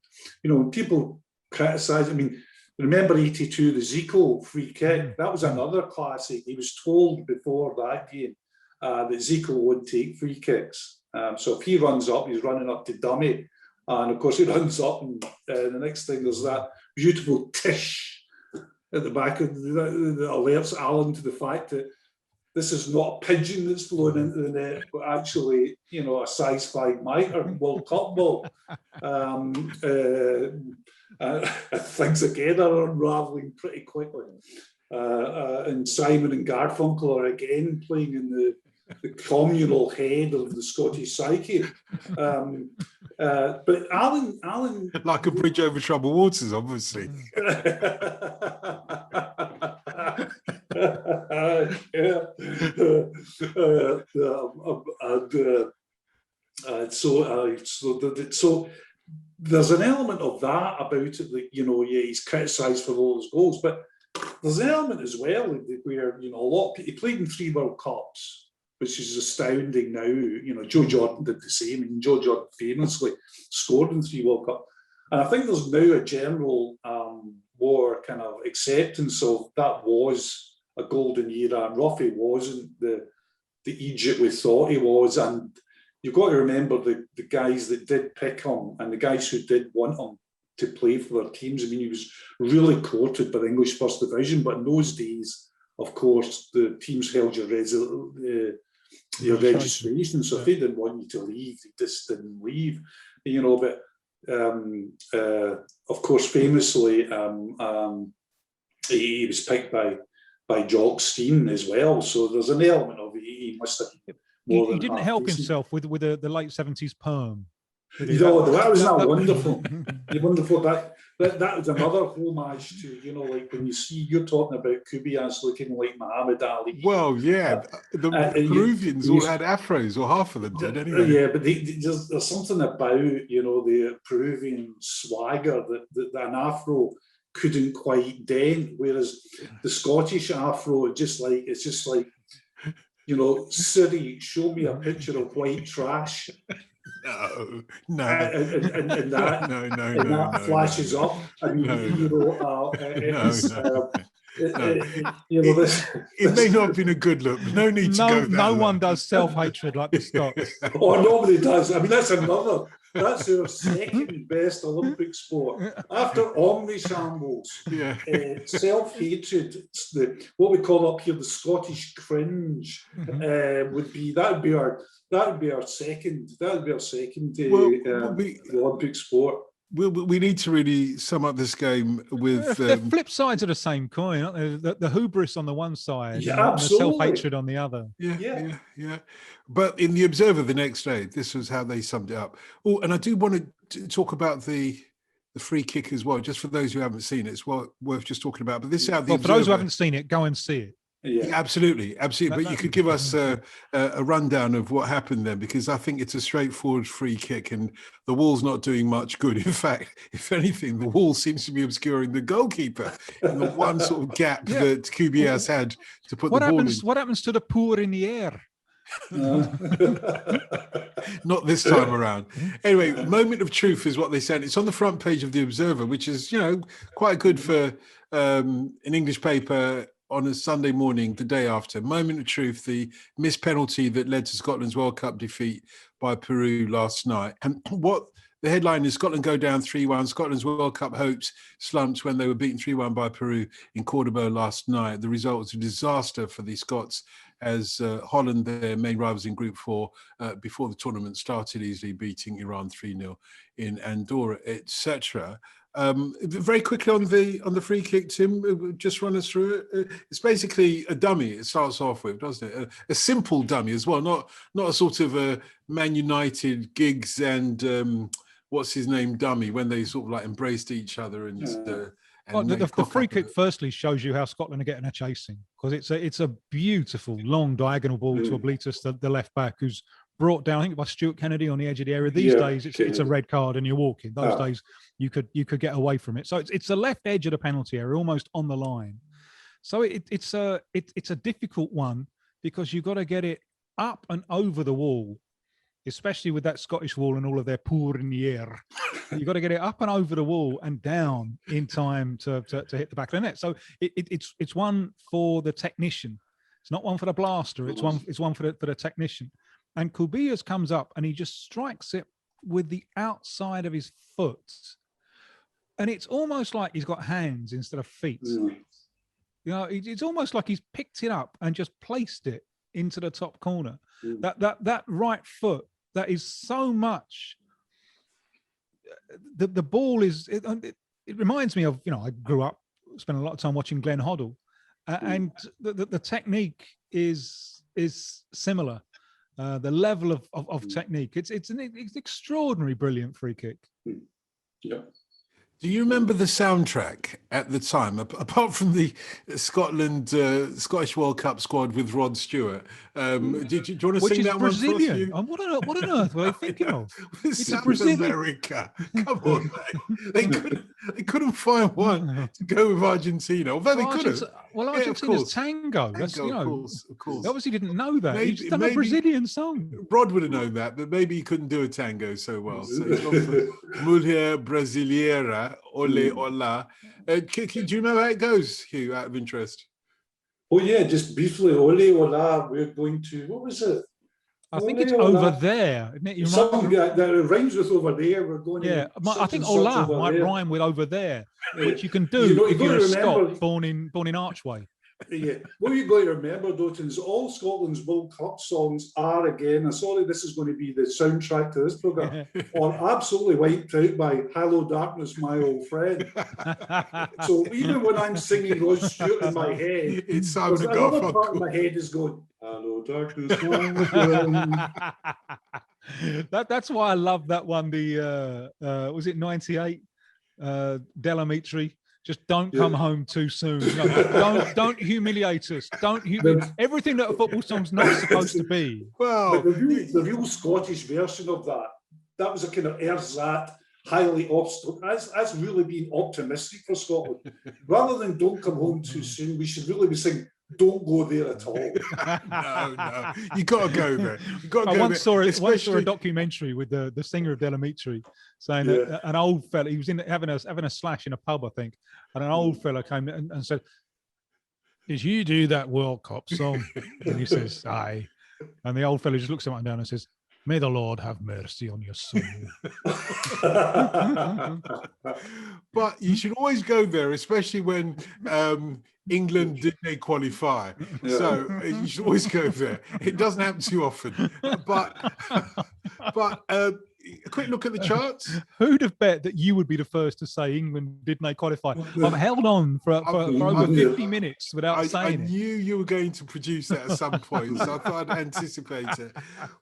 you know, when people criticise, I mean, remember 82, the Zico free kick? That was another classic. He was told before that game that Zico won't take free kicks. So if he runs up, he's running up to dummy. And of course, he runs up, and the next thing there's that beautiful tish at the back of that alerts Alan to the fact that this is not a pigeon that's flown into the net, but actually, you know, a size 5 mitre World Cup ball. Things again are unravelling pretty quickly. And Simon and Garfunkel are again playing in the communal head of the Scottish psyche. But Alan... Like a bridge over troubled waters, obviously. So there's an element of that about it, that, you know, he's criticised for all his goals, but there's an element as well where, you know, he played in 3 World Cups, which is astounding now. You know, Joe Jordan did the same, and Joe Jordan famously scored in 3 World Cups. And I think there's now a general more kind of acceptance of that was a golden era, and Ruffy wasn't the Egypt we thought he was. And you've got to remember the guys that did pick him and the guys who did want him to play for their teams. I mean, he was really courted by the English First Division, but in those days, of course, the teams held your registration. So if they didn't want you to leave, they just didn't leave. You know, but of course, famously, he was picked by Jock Stein as well. So there's an element of he must have. He didn't help himself with the late 70s perm. You know, that was not wonderful. Wonderful. That was another homage to, you know, like when you're talking about Cubillas looking like Muhammad Ali. Well, yeah, the Peruvians all had afros, or half of them did anyway. Yeah, but there's something about, you know, the Peruvian swagger that an afro couldn't quite dent, whereas the Scottish afro, it's just like, you know, Siri, show me a picture of white trash. No. And that flashes up. I mean, you know, it may not have been a good look, but no need to go there. No one does self-hatred like the Scots. Oh, nobody does. I mean, that's our second best Olympic sport. After omni shambles, self-hatred, what we call up here the Scottish cringe, would be our second Olympic sport. We need to really sum up this game with... The flip sides of the same coin, aren't they? The hubris on the one side, and the self-hatred on the other. Yeah. But in the Observer the next day, this was how they summed it up. Oh, and I do want to talk about the free kick as well, just for those who haven't seen it. It's worth just talking about. But this is how the Observer... For those who haven't seen it, go and see it. Yeah, absolutely. But you could give us a rundown of what happened then, because I think it's a straightforward free kick and the wall's not doing much good. In fact, if anything, the wall seems to be obscuring the goalkeeper in the one sort of gap that Cubillas had to put the ball in. What happens to the poor in the air? Not this time around. Anyway, moment of truth is what they said. It's on the front page of the Observer, which is, you know, quite good for an English paper on a Sunday morning, the day after. Moment of truth, the missed penalty that led to Scotland's World Cup defeat by Peru last night. And what The headline is Scotland go down 3-1. Scotland's World Cup hopes slumped when they were beaten 3-1 by Peru in Cordoba last night. The result was a disaster for the Scots as Holland, their main rivals in Group 4, before the tournament started, easily beating Iran 3-0 in Andorra, etc. Very quickly on the free kick, Tim, just run us through it. It's basically a dummy. It starts off with, doesn't it? A simple dummy as well, not a sort of a Man United Giggs and what's his name dummy when they sort of like embraced each other and. The free kick firstly shows you how Scotland are getting a chasing, because it's a beautiful long diagonal ball to Oblitus, the left back, who's brought down, I think, by Stuart Kennedy on the edge of the area. These days it's a red card and you're walking. Those days you could get away from it. So it's the left edge of the penalty area, almost on the line. So it's a difficult one because you've got to get it up and over the wall, especially with that Scottish wall and all of their pour in the air. You've got to get it up and over the wall and down in time to hit the back of the net. So it's one for the technician. It's not one for the blaster. It's one for the technician. And Cubillas comes up and he just strikes it with the outside of his foot. And it's almost like he's got hands instead of feet. You know, it's almost like he's picked it up and just placed it into the top corner. That right foot, that is so much. The ball is. It reminds me of, you know, I grew up, spent a lot of time watching Glenn Hoddle, and the technique is similar. The level of technique, it's an extraordinary, brilliant free kick. Yeah. Do you remember the soundtrack at the time, apart from the Scottish World Cup squad with Rod Stewart? Do you want to sing that Brazilian. one for us? What on earth were they thinking of? It's South America. Come on, mate. They couldn't find one to go with Argentina, although they could have. Well, Argentina's tango. That's, you know, of course. They obviously didn't know that. He's done a Brazilian song. Rod would have known that, but maybe he couldn't do a tango so well. So he's gone for Mulher Brasileira, Ole Ola. Do you remember how it goes, Hugh, out of interest? Oh, yeah, just briefly. Ole Ola, we're going to, what was it? I think it's over there, isn't it? Something that rhymes with over there. We're going. Yeah, I think Ola might rhyme with over there, which you can do if you're a Scot born in Archway. Yeah, what you've got to remember, Dotun, all Scotland's World Cup songs are, again, I'm sorry this is going to be the soundtrack to this programme, are absolutely wiped out by Hello Darkness, My Old Friend. So even when I'm singing Rod Stewart in my head, it's another part of my head is going, Hello Darkness, My Old Friend. That's why I love that one, the, was it 98? Delamitri. Just don't come home too soon. No, don't humiliate us. Everything that a football song's not supposed to be. Well, the real Scottish version of that was a kind of ersatz, highly that's really being optimistic for Scotland. Rather than don't come home too soon, we should really be saying, don't go there at all. No, you got to go there. I once saw a documentary with the singer of Delamitri saying that an old fella, he was having a slash in a pub, I think, and an old fella came and said, "Did you do that World Cup song?" And he says, "Aye." And the old fella just looks him up and down and says, "May the Lord have mercy on your soul." But you should always go there, especially when England didn't qualify. So you should always go there. It doesn't happen too often. But a quick look at the charts. Who'd have bet that you would be the first to say England didn't qualify? I've held on for over 50 minutes without saying it. I knew you were going to produce that at some point, so I thought I'd anticipate it.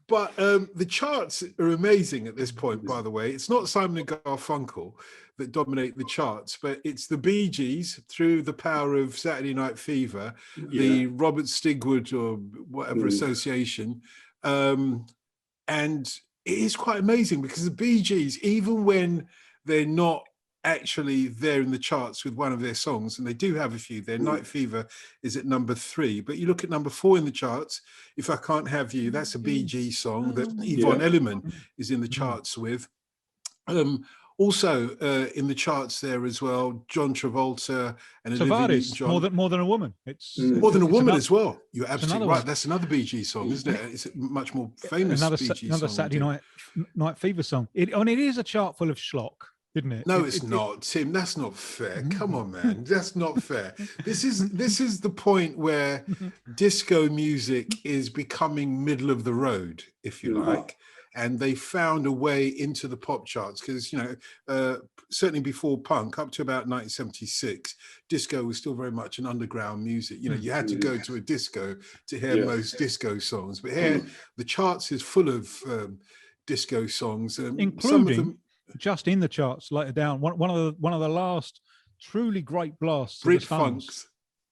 But the charts are amazing at this point, by the way. It's not Simon and Garfunkel that dominate the charts, but it's the Bee Gees through the power of Saturday Night Fever, the Robert Stigwood or whatever association. And it is quite amazing because the Bee Gees, even when they're not actually there in the charts with one of their songs, and they do have a few there, Night Fever is at number 3, but you look at number 4 in the charts, If I Can't Have You, that's a Bee Gees song that Yvonne Elliman is in the charts with. Also in the charts there as well, John Travolta and Olivia Tavares, Newton-John. more than a woman. It's More Than a it's Woman another, as well. You're absolutely another right. one. That's another Bee Gees song, isn't it? It's a much more famous another Bee Gees another song. Saturday night fever song. It is a chart full of schlock, isn't it? No, it's not, Tim. That's not fair. Come on, man. That's not fair. This is the point where disco music is becoming middle of the road, if you like. And they found a way into the pop charts because, you know, certainly before punk, up to about 1976, disco was still very much an underground music. You know, you had to go to a disco to hear most disco songs. But here, the charts is full of disco songs, including some of them, just in the charts later down. One of the last truly great blasts. Brit of the Stones. Funks.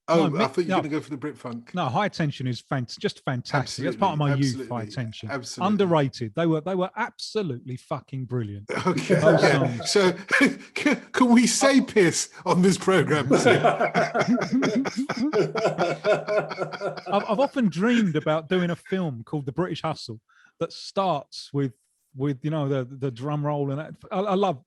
Oh, No, I thought you were no. going to go for the Brit Funk. No, High Tension is just fantastic. That's part of my youth. High Tension, underrated. They were absolutely fucking brilliant. Okay, Those yeah. songs. So can we say piss on this program? I've often dreamed about doing a film called The British Hustle that starts with you know the drum roll and that. I love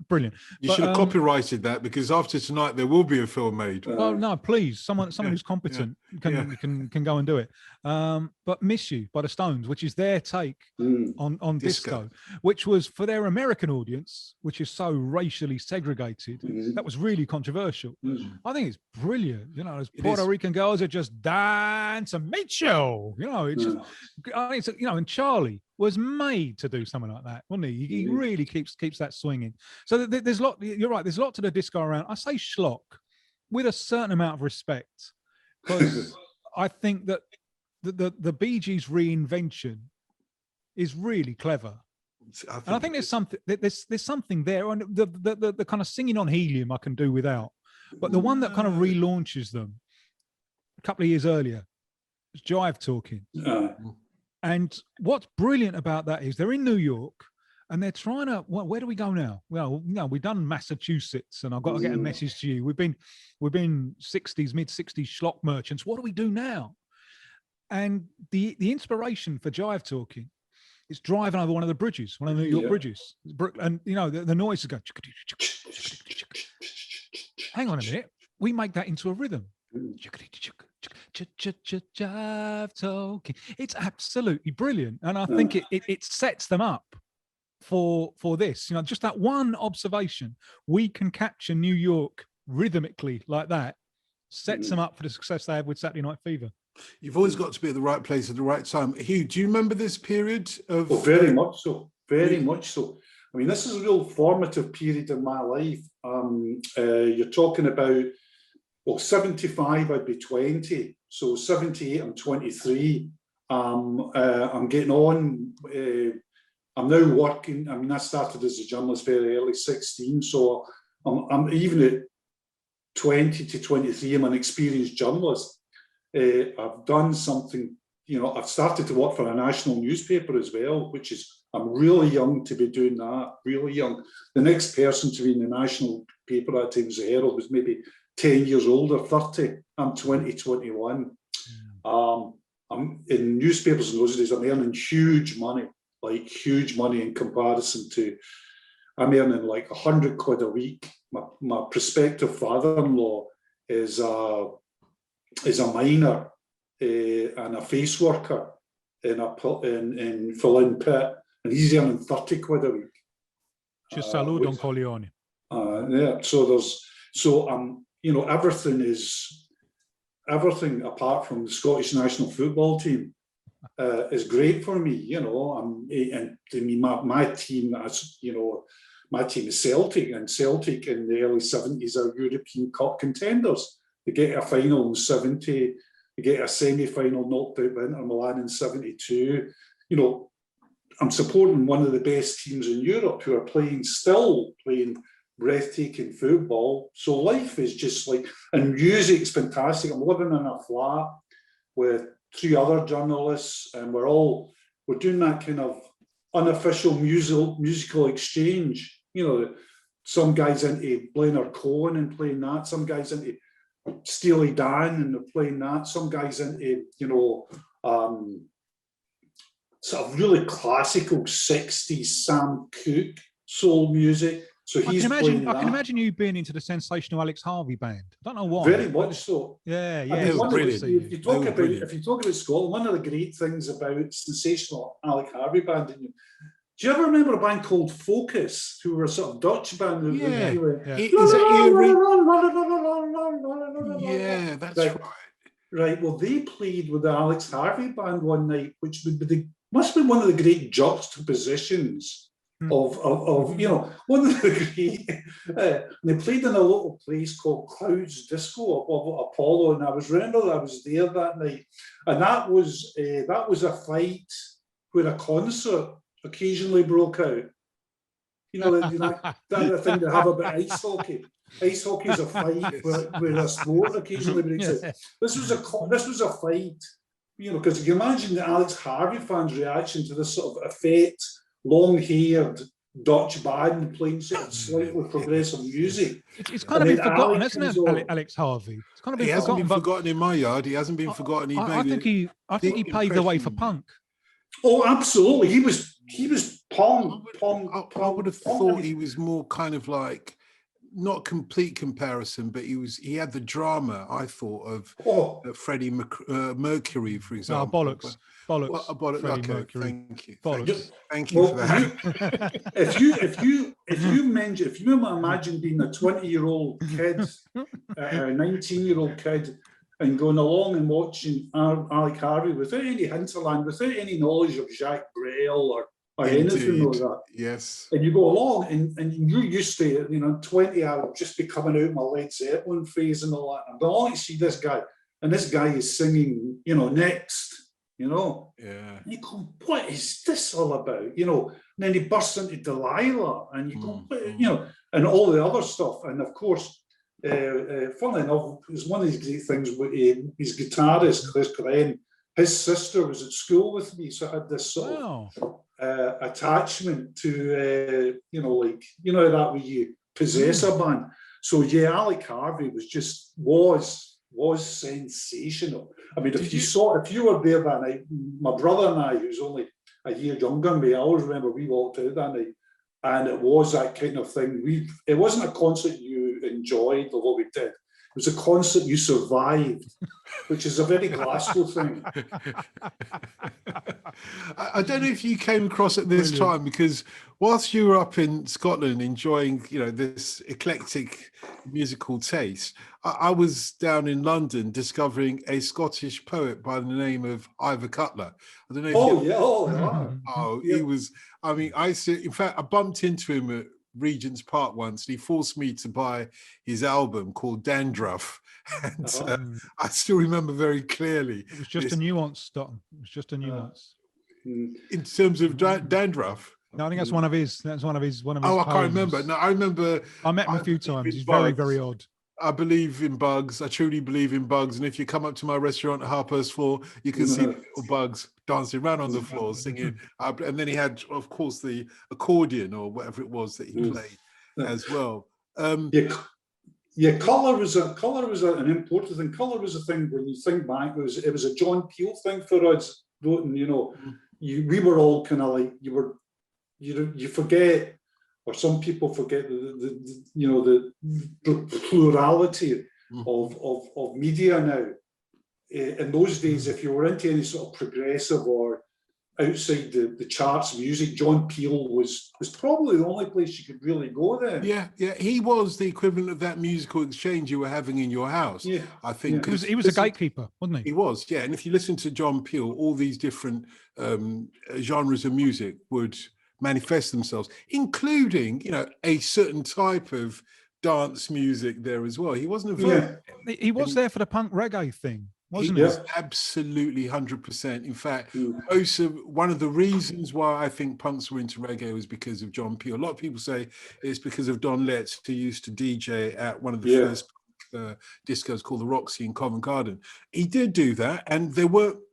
brilliant. You should have copyrighted that because after tonight there will be a film made. Well, no, please, someone who's competent can go and do it. But "Miss You" by the Stones, which is their take on disco, which was for their American audience, which is so racially segregated. That was really controversial. I think it's brilliant. You know, those Puerto Rican girls are just dance and meet you. You know, it's just, you know, and Charlie was made to do something like that, wasn't he? He really keeps that swinging. So there's a lot. You're right. There's a lot to the disco around. I say schlock with a certain amount of respect because I think that the Bee Gees reinvention is really clever. And I think there's something there. And the kind of singing on helium I can do without, but the one that kind of relaunches them a couple of years earlier is Jive Talking. And what's brilliant about that is they're in New York and they're trying to, well, where do we go now? Well, no, we've done Massachusetts and I've got to get a message to you. We've been mid 60s schlock merchants. What do we do now? And the inspiration for Jive Talking is driving over one of the bridges, one of the New York bridges. And, you know, the noise is going, hang on a minute. We make that into a rhythm. Jive Talking. It's absolutely brilliant, and I think it sets them up for this. You know, just that one observation, we can capture New York rhythmically like that, sets them up for the success they have with Saturday Night Fever. You've always got to be at the right place at the right time. Hugh, do you remember this period of? Oh, very much so. Very much so. I mean, this is a real formative period in my life. You're talking about. Well, 75, I'd be 20. So 78, I'm 23. I'm getting on. I'm now working. I mean, I started as a journalist very early, 16. So I'm even at 20 to 23, I'm an experienced journalist. I've done something, you know, I've started to work for a national newspaper as well, which is, I'm really young to be doing that, really young. The next person to be in the national paper at that time was the Herald, was maybe 10 years older, 30. I'm 20, 21. I'm in newspapers in those days, I'm earning huge money, like huge money in comparison to, I'm earning like 100 quid a week. My prospective father-in-law is a miner and a face worker in Fallin Pit, and he's earning 30 quid a week. Just salute Don Corleone. Yeah, so you know, everything apart from the Scottish national football team is great for me. You know, and to me, my team, as you know, my team is Celtic, and Celtic in the early 70s are European Cup contenders. They get a final in 70, they get a semi-final knocked out by Inter Milan in 72. You know, I'm supporting one of the best teams in Europe who are still playing breathtaking football. So life is just like, and music's fantastic. I'm living in a flat with 3 other journalists, and we're doing that kind of unofficial musical exchange. You know, some guys into Blainer Cohen and playing that, some guys into Steely Dan and they're playing that, some guys into, you know, sort of really classical 60s Sam Cooke soul music. So he's I playing can that. imagine you being into the sensational Alex Harvey band. I don't know why. Very much so. Yeah, I mean, brilliant. if you talk about Scotland, one of the great things about sensational Alex Harvey band, do you ever remember a band called Focus, who were a sort of Dutch band? Yeah, that's right. Right. Well, they played with the Alex Harvey band one night, which must be one of the great juxtapositions of one of the great. They played in a little place called Clouds Disco above Apollo, and I was there that night, and that was a fight where a concert occasionally broke out. That thing they have about ice hockey. Ice hockey is a fight where a sport occasionally breaks out. This was a fight, because you can imagine the Alex Harvey fans' reaction to this sort of effete, long-haired Dutch band playing sort of slightly progressive music. It's kind of been forgotten, isn't it, Alex Harvey? It's kind of been he forgotten. Hasn't been forgotten in my yard. He hasn't been forgotten. I think he paved the way for punk. Oh, absolutely. He was punk. I would have thought he was more kind of like, not complete comparison, but he had the drama, I thought, of Freddie Mercury, for example. Bollocks. Okay, Mercury. thank you. Bollocks. Thank you for that. If you imagine being a 20-year-old kid, a 19-year-old kid, and going along and watching Alex Harvey without any hinterland, without any knowledge of Jacques Brel or anything like that. Yes. And you go along and you're used to, 20, I'll just be coming out my Led Zeppelin phase and all that. And I see this guy, and this guy is singing, Next, Yeah. And you go, what is this all about? And then he bursts into Delilah, and you go, and all the other stuff. And of course, funnily enough, it was one of these great things with his guitarist, Chris Coren. His sister was at school with me, so I had this sort of attachment to, that way you possess a band. So yeah, Alex Harvey was sensational. I mean, if you were there that night, my brother and I, who's only a year younger than me, I always remember we walked out that night, and it was that kind of thing. It wasn't a concert you enjoyed, although we did. It was a concert you survived, which is a very Glasgow thing. I don't know if you came across at this time, because whilst you were up in Scotland enjoying, this eclectic musical taste, I was down in London discovering a Scottish poet by the name of Ivor Cutler. I don't know. He was. I mean, in fact, I bumped into him at Regent's Park once, and he forced me to buy his album called Dandruff, and I still remember very clearly. It was just a nuance, Dotun. It was just a nuance. In terms of dandruff. No, I think that's one of his. That's one of his. I can't remember. No, I remember. I met him a few times. He's very, very odd. I believe in bugs. I truly believe in bugs. And if you come up to my restaurant at 4:30, you can see little bugs dancing around on the floor, singing. And then he had, of course, the accordion or whatever it was that he played as well. Colour was an important thing. Colour was a thing when you think back. It was a John Peel thing for us. We were all kind of like you forget. Or some people forget the plurality of media now. In those days, if you were into any sort of progressive or outside the charts music, John Peel was probably the only place you could really go then. Yeah. He was the equivalent of that musical exchange you were having in your house. Yeah. I think he was a gatekeeper, wasn't he? He was, yeah. And if you listen to John Peel, all these different genres of music would manifest themselves, including, a certain type of dance music there as well. He wasn't he was there for the punk reggae thing, wasn't he? Was absolutely 100%. In fact, one of the reasons why I think punks were into reggae was because of John Peel. A lot of people say it's because of Don Letts, who used to DJ at one of the first discos called the Roxy in Covent Garden. He did do that, and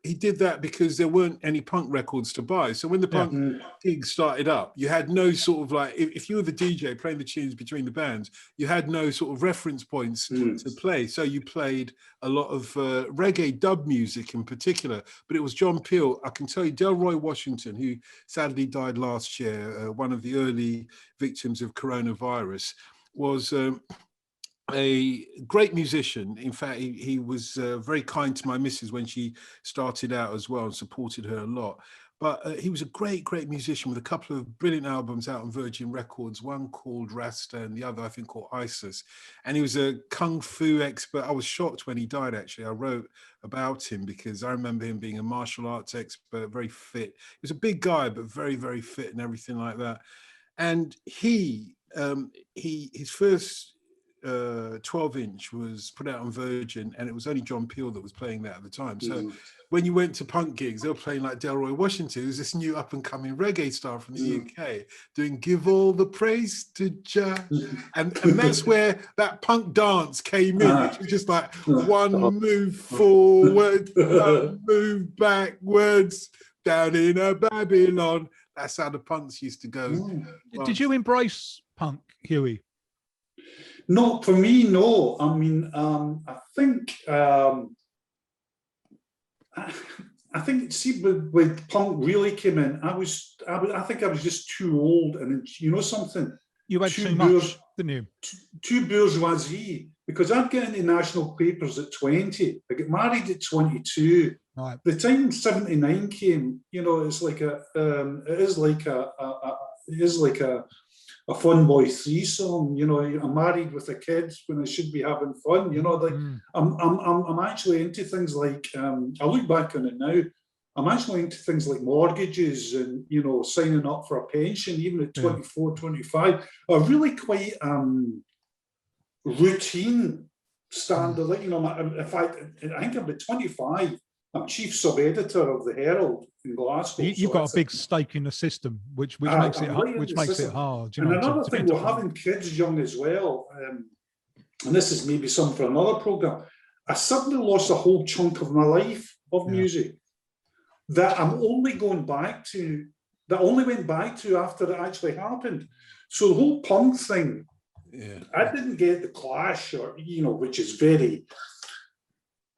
he did that because there weren't any punk records to buy. So when the punk gigs started up, you had no sort of like, if you were the DJ playing the tunes between the bands, you had no sort of reference points to play. So you played a lot of reggae dub music in particular, but it was John Peel. I can tell you, Delroy Washington, who sadly died last year, one of the early victims of coronavirus, was a great musician. In fact, he was very kind to my missus when she started out as well and supported her a lot. But he was a great musician with a couple of brilliant albums out on Virgin Records, one called Rasta and the other, I think, called Isis. And he was a kung fu expert. I was shocked when he died, actually. I wrote about him because I remember him being a martial arts expert, very fit. He was a big guy, but very fit and everything like that. And his first 12-inch was put out on Virgin, and it was only John Peel that was playing that at the time. So when you went to punk gigs, they were playing like Delroy Washington, who's this new up-and-coming reggae star from the UK, doing "Give All the Praise to Jah," and that's where that punk dance came in, which was just like one move forward, one move backwards, down in a Babylon. That's how the punks used to go. Did you embrace punk, Huey? No, for me, no. I mean, I think, see, when punk really came in, I think I was just too old, and you know something. You had too much, didn't you? Too bourgeoisie, because I'd get into national papers at 20. I got married at 22. Right. The time 79 came, you know, it is like a Fun Boy 3 song. You know, I'm married with a kid when I should be having fun. You know, like I'm actually into things like I look back on it now. I'm actually into things like mortgages and, you know, signing up for a pension, even at 24, 25, are really quite routine standard. Like, you know, in fact, I think I'm at 25. I'm chief sub-editor of the Herald in Glasgow. You've got a big stake in the system, which makes it hard. You know, and another thing, we're having kids young as well, and this is maybe something for another program. I suddenly lost a whole chunk of my life of music that I'm only going back to, that I only went back to after it actually happened. So the whole punk thing, I didn't get the Clash, or, you know, which is very,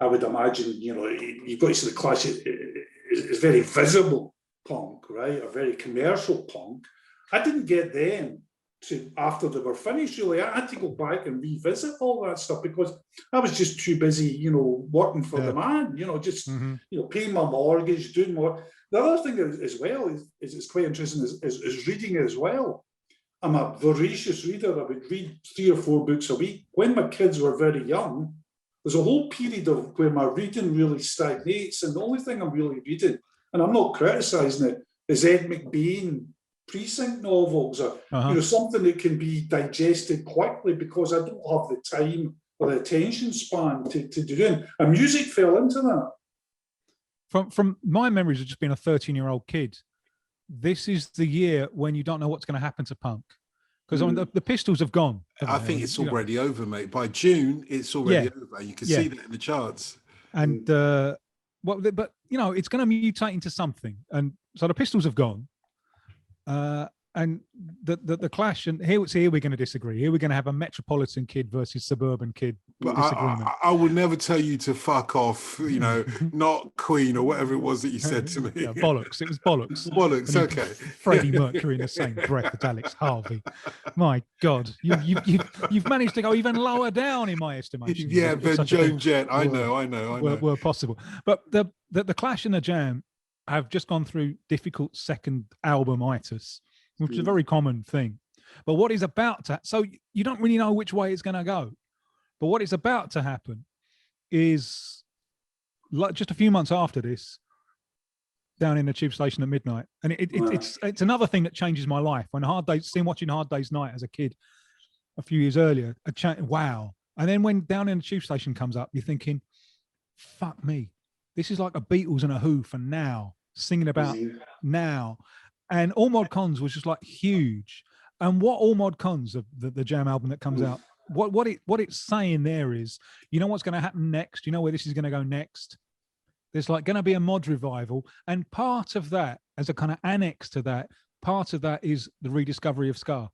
I would imagine, you know, you've got to see the Clash is very visible punk, right? A very commercial punk. I didn't get them to after they were finished, really. I had to go back and revisit all that stuff because I was just too busy, you know, working for the man, you know, just, you know, paying my mortgage, doing more. The other thing as well is it's quite interesting is reading as well. I'm a voracious reader. I would read 3 or 4 books a week. When my kids were very young, there's a whole period of where my reading really stagnates, and the only thing I'm really reading, and I'm not criticising it, is Ed McBain precinct novels, or you know, something that can be digested quickly because I don't have the time or the attention span to do it. And music fell into that. From my memories of just being a 13-year-old kid, this is the year when you don't know what's going to happen to punk. Because I mean, the Pistols have gone. I think it's already over, mate. By June, it's already over. You can see that in the charts. And but you know, it's going to mutate into something. And so the Pistols have gone. And the Clash, and here we're going to disagree. Here we're going to have a metropolitan kid versus suburban kid disagreement. I would never tell you to fuck off, you know, not Queen or whatever it was that you said to me. Yeah, bollocks. It was bollocks. Bollocks. Okay. Freddie Mercury in the same breath as Alex Harvey. My God, you've managed to go even lower down in my estimation. Yeah, Ben Joan Jett. I know. Were possible, but the Clash and the Jam have just gone through difficult second album-itis, which is a very common thing. But what is about to, so you don't really know which way it's going to go. But what is about to happen is, like, just a few months after this, down in the tube station at midnight, and it's another thing that changes my life. When watching Hard Day's Night as a kid a few years earlier, wow. And then when Down in the Tube Station comes up, you're thinking, fuck me, this is like a Beatles and a Who for now, singing about now. And All Mod Cons was just like huge. And what All Mod Cons, the Jam album that comes out what it's saying there is, you know what's going to happen next. You know where this is going to go next. There's like going to be a mod revival, and part of that, as a kind of annex to that, part of that is the rediscovery of ska,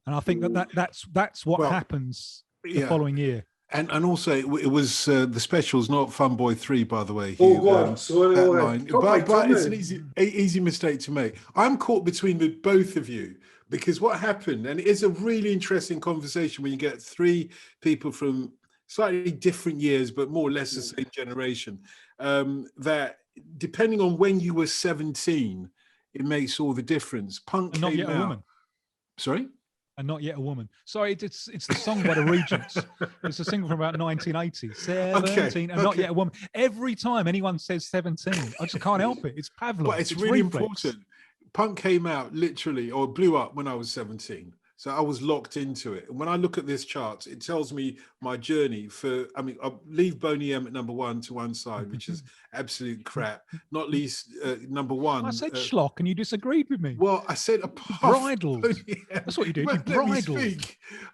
and I think that's what happens the following year. And also it was the specials, not Fun Boy 3, by the way. Oh God, sorry, that line. But it's an easy mistake to make. I'm caught between the both of you, because what happened, and it is a really interesting conversation when you get three people from slightly different years, but more or less the same generation, that depending on when you were 17, it makes all the difference. Punk and not came yet out. A woman. Sorry? And not yet a woman. Sorry, it's the song by the Regents. It's a single from about 1980. 17 and not yet a woman. Every time anyone says 17, I just can't help it. It's Pavlov. But it's really important. Punk came out literally, or blew up when I was 17. So I was locked into it. And when I look at this chart, it tells me my journey I'll leave Boney M at number 1 to one side, which is absolute crap. Not least number 1. I said schlock and you disagreed with me. Well, I said bridled. That's what you did. You bridled.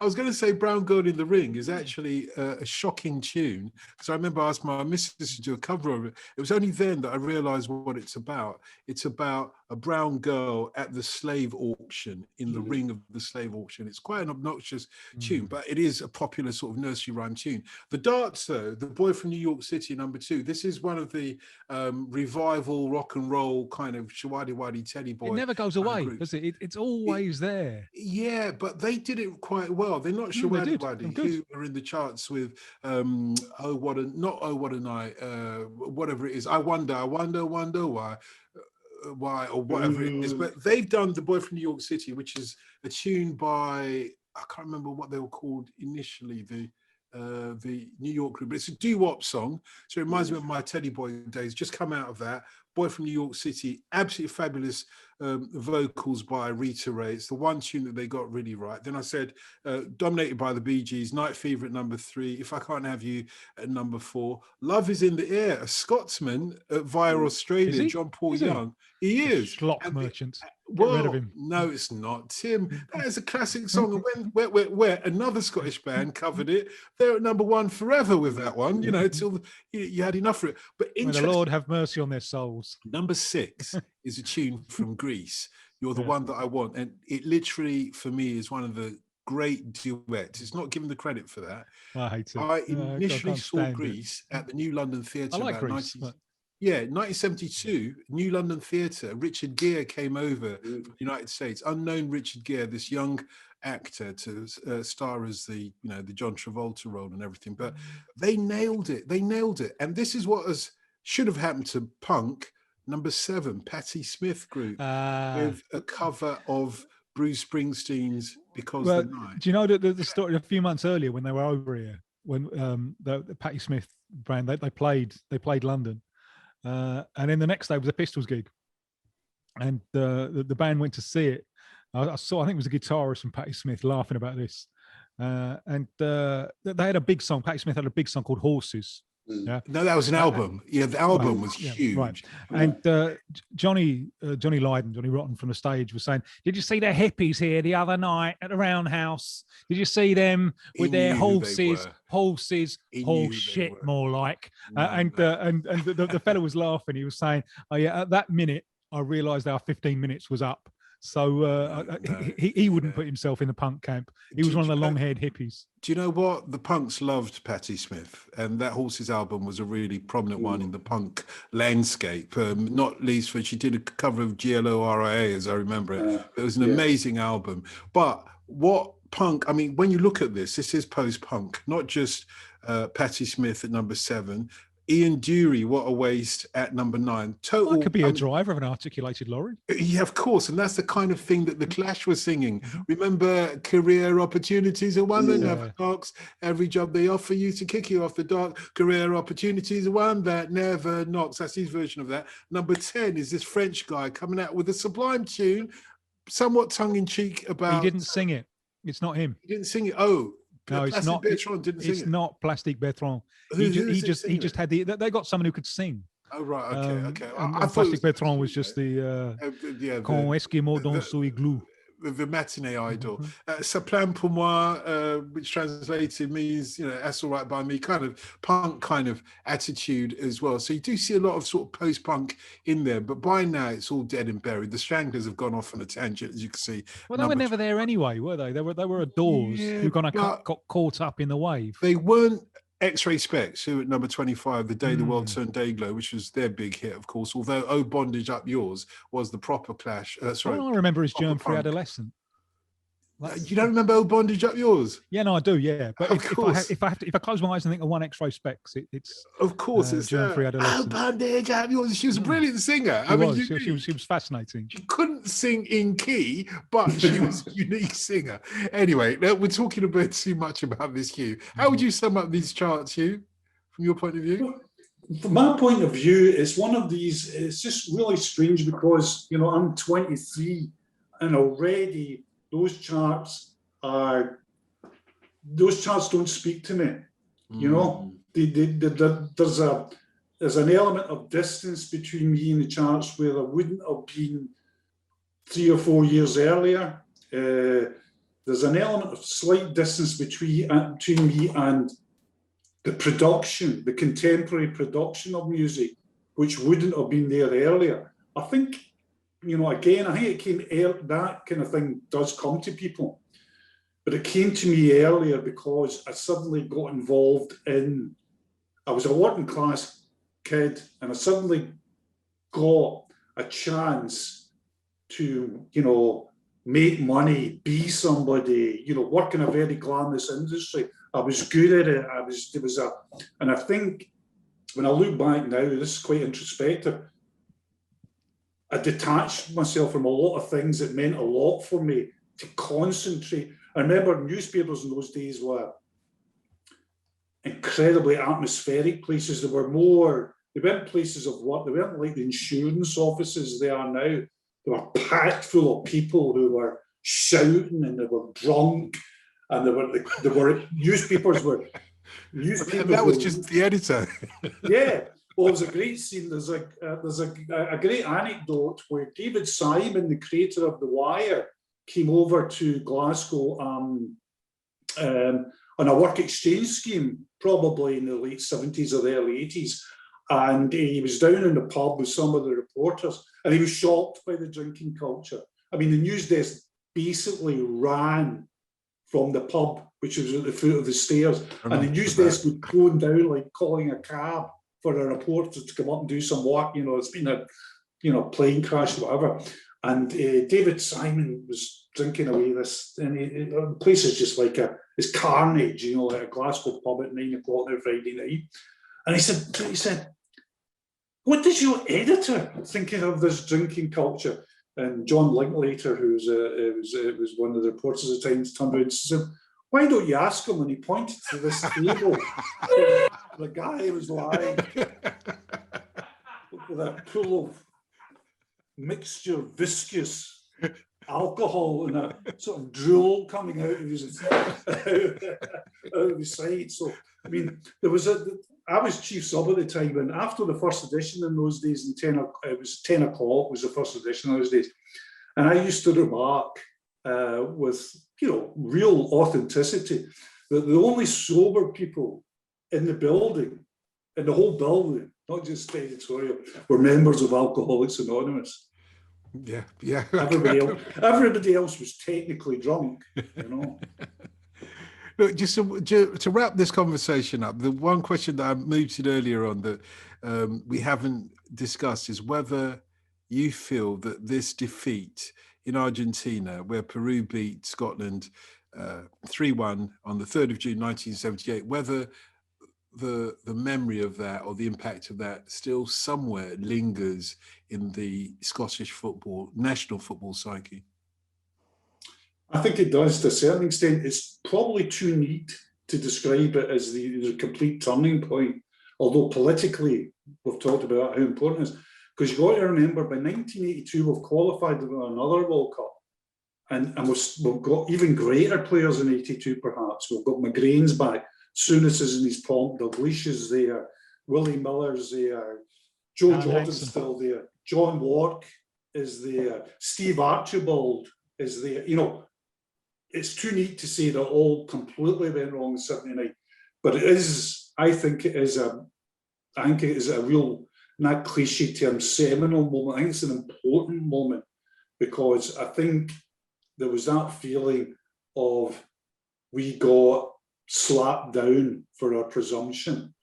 I was going to say Brown Girl in the Ring is actually a shocking tune. So I remember I asked my missus to do a cover of it. It was only then that I realized what it's about. It's about a brown girl at the slave auction, in the ring of the slave auction. It's quite an obnoxious tune, but it is a popular sort of nursery rhyme tune. The Darts, though, The Boy from New York City, number 2, this is one of the revival rock and roll kind of shawadi wadi teddy boy. It never goes away, does it? It's always there. Yeah, but they did it quite well. They're not shawadi wadi, who are in the charts with Oh What a Night, whatever it is. I wonder why or whatever it is, but they've done The Boy from New York City, which is a tune by, I can't remember what they were called initially, the New York group, but it's a doo-wop song, so it reminds me of my Teddy Boy days. Just come out of that. Boy from New York City, absolutely fabulous vocals by Rita Ray. It's the one tune that they got really right. Then I said, dominated by the Bee Gees, Night Fever at number 3, If I Can't Have You at number 4, Love Is in the Air, a Scotsman via Australia, John Paul Young. He is. Schlock merchant. Get rid of him. No, it's not, Tim. That is a classic song. And when another Scottish band covered it, they're at number 1 forever with that one, you know, till you had enough of it. But may the Lord have mercy on their souls. Number 6 is a tune from Greece, You're the One That I Want. And it literally, for me, is one of the great duets. It's not given the credit for that. I hate it. I initially saw Greece at the New London Theatre. I like Greece. 1972, New London Theatre. Richard Gere came over from the United States. Unknown Richard Gere, this young actor to star as the John Travolta role and everything. But they nailed it. And this is what should have happened to Punk. Number 7, Patti Smith group with a cover of Bruce Springsteen's "Because the Night." Do you know the story? A few months earlier, when they were over here, when the Patti Smith band they played London. And then the next day was a Pistols gig, and the band went to see it. I think it was a guitarist from Patti Smith laughing about this, and they had a big song. Patti Smith had a big song called "Horses." Yeah, no, that was an album. Yeah, the album was huge. Right, and Johnny Rotten from the stage was saying, "Did you see the hippies here the other night at the Roundhouse? Did you see them with their horses? Horse shit, more like." And the fellow was laughing. He was saying, "Oh yeah, at that minute, I realised our 15 minutes was up." So he wouldn't put himself in the punk camp. He was one of the long-haired hippies. Do you know what? The punks loved Patti Smith, and that Horses album was a really prominent one in the punk landscape, not least for she did a cover of GLORIA, as I remember it. It was an amazing album. But what punk, I mean, when you look at this is post-punk, not just Patti Smith at number 7, Ian Dury, what a waste, at number 9. Total. Well, could be a driver of an articulated lorry. Yeah, of course, and that's the kind of thing that the Clash was singing. Remember, career opportunities are one that never knocks. Every job they offer you to kick you off the dock. Career opportunities are one that never knocks. That's his version of that. Number 10 is this French guy coming out with a sublime tune, somewhat tongue-in-cheek about. He didn't sing it. It's not him. He didn't sing it. Oh. No, it's not. It's not Plastic Bertrand. He just had they got someone who could sing. Oh right, okay. And Plastic Bertrand was just the Quand Eskimo dans son igloo. the matinee idol. Mm-hmm. Ça plaint pour moi, which translated means, you know, that's all right by me, kind of punk kind of attitude as well. So you do see a lot of sort of post-punk in there, but by now it's all dead and buried. The Stranglers have gone off on a tangent, as you can see. Well, they were never there anyway, were they? They were adores who got caught up in the wave. They weren't X-Ray Specs, who at number 25, The Day the World Turned Dayglow, which was their big hit, of course, although Oh Bondage Up Yours was the proper Clash. Sorry, all I remember is Germ-Free Adolescent. You don't remember Oh Bondage Up Yours? Yeah, no, I do, yeah. But if I close my eyes and think of one X-Ray Specs, it's of course it's Germ-Free Adolescent. Oh Bondage Up Yours. She was a brilliant singer. She was fascinating. She couldn't sing in key, but she was a unique singer. Anyway, we're talking a bit too much about this, Hugh. How would you sum up these charts, Hugh, from your point of view? From my point of view, it's one of these, it's just really strange because, you know, I'm 23 and already those charts don't speak to me. You know, there's an element of distance between me and the charts where there wouldn't have been 3 or 4 years earlier. There's an element of slight distance between me and the production, the contemporary production of music, which wouldn't have been there earlier. I think, you know, again, I think it came that kind of thing does come to people, but it came to me earlier because I suddenly got involved I was a working class kid and I suddenly got a chance to, you know, make money, be somebody, you know, work in a very glamorous industry. I was good at it. And I think when I look back now, this is quite introspective. I detached myself from a lot of things that meant a lot for me to concentrate. I remember newspapers in those days were incredibly atmospheric places. They weren't places of work. They weren't like the insurance offices they are now. They were packed full of people who were shouting and they were drunk. And newspapers were. That was just the editor. Yeah, well, it was a great scene. There's a great anecdote where David Simon, the creator of The Wire, came over to Glasgow on a work exchange scheme, probably in the late 70s or the early 80s. And he was down in the pub with some of the reporters, and he was shocked by the drinking culture. I mean, the news desk basically ran from the pub, which was at the foot of the stairs, and the news desk would clone down like calling a cab for a reporter to come up and do some work. You know, it's been a, you know, plane crash, whatever. And David Simon was drinking away this, and the place is just like it's carnage, you know, like a Glasgow pub at 9 o'clock on a Friday night. And he said, "What does your editor think of this drinking culture?" And John Linklater, who was one of the reporters at the time, turned around and said, "Why don't you ask him?" And he pointed to this table. The guy was lying with a pool of mixture, viscous alcohol and a sort of drool coming out of his side. So, I mean, I was chief sub at the time, and after the first edition in those days, it was 10 o'clock was the first edition in those days, and I used to remark with, you know, real authenticity that the only sober people in the building, in the whole building, not just editorial, were members of Alcoholics Anonymous. Yeah. Everybody else was technically drunk, you know. Look, just to wrap this conversation up, the one question that I mooted earlier on that we haven't discussed is whether you feel that this defeat in Argentina, where Peru beat Scotland 3-1 on the 3rd of June 1978, whether the memory of that or the impact of that still somewhere lingers in the Scottish national football psyche. I think it does to a certain extent. It's probably too neat to describe it as the complete turning point, although politically we've talked about how important it is. Because you've got to remember, by 1982 we've qualified for another World Cup, and we've got even greater players in 82 perhaps. We've got McGrain's back, Souness is in his pomp, Daglish is there, Willie Miller's there, Joe Jordan's still there, John Locke is there, Steve Archibald is there. You know, it's too neat to say that all completely went wrong in '79, but it is. I think it is a real, not cliche term, seminal moment. I think it's an important moment because I think there was that feeling of we got slapped down for our presumption,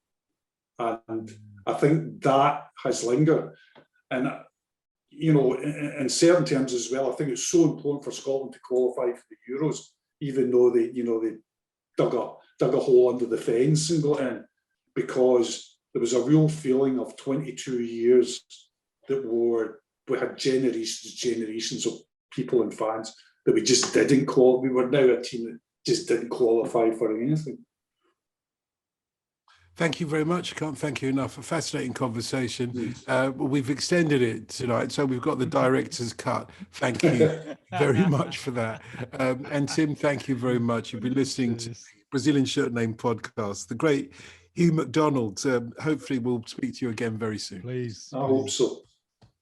and I think that has lingered. And you know, in certain terms as well, I think it's so important for Scotland to qualify for the Euros, even though they dug a hole under the fence and got in, because there was a real feeling of 22 years that we had generations of people and fans that we just didn't qualify. We were now a team that just didn't qualify for anything. Thank you very much. I can't thank you enough. A fascinating conversation. We've extended it tonight, so we've got the director's cut. Thank you very much for that. And Tim, thank you very much. You've been listening to Brazilian Shirt Name podcast. The great Hugh MacDonald. Hopefully we'll speak to you again very soon. Please. I hope so.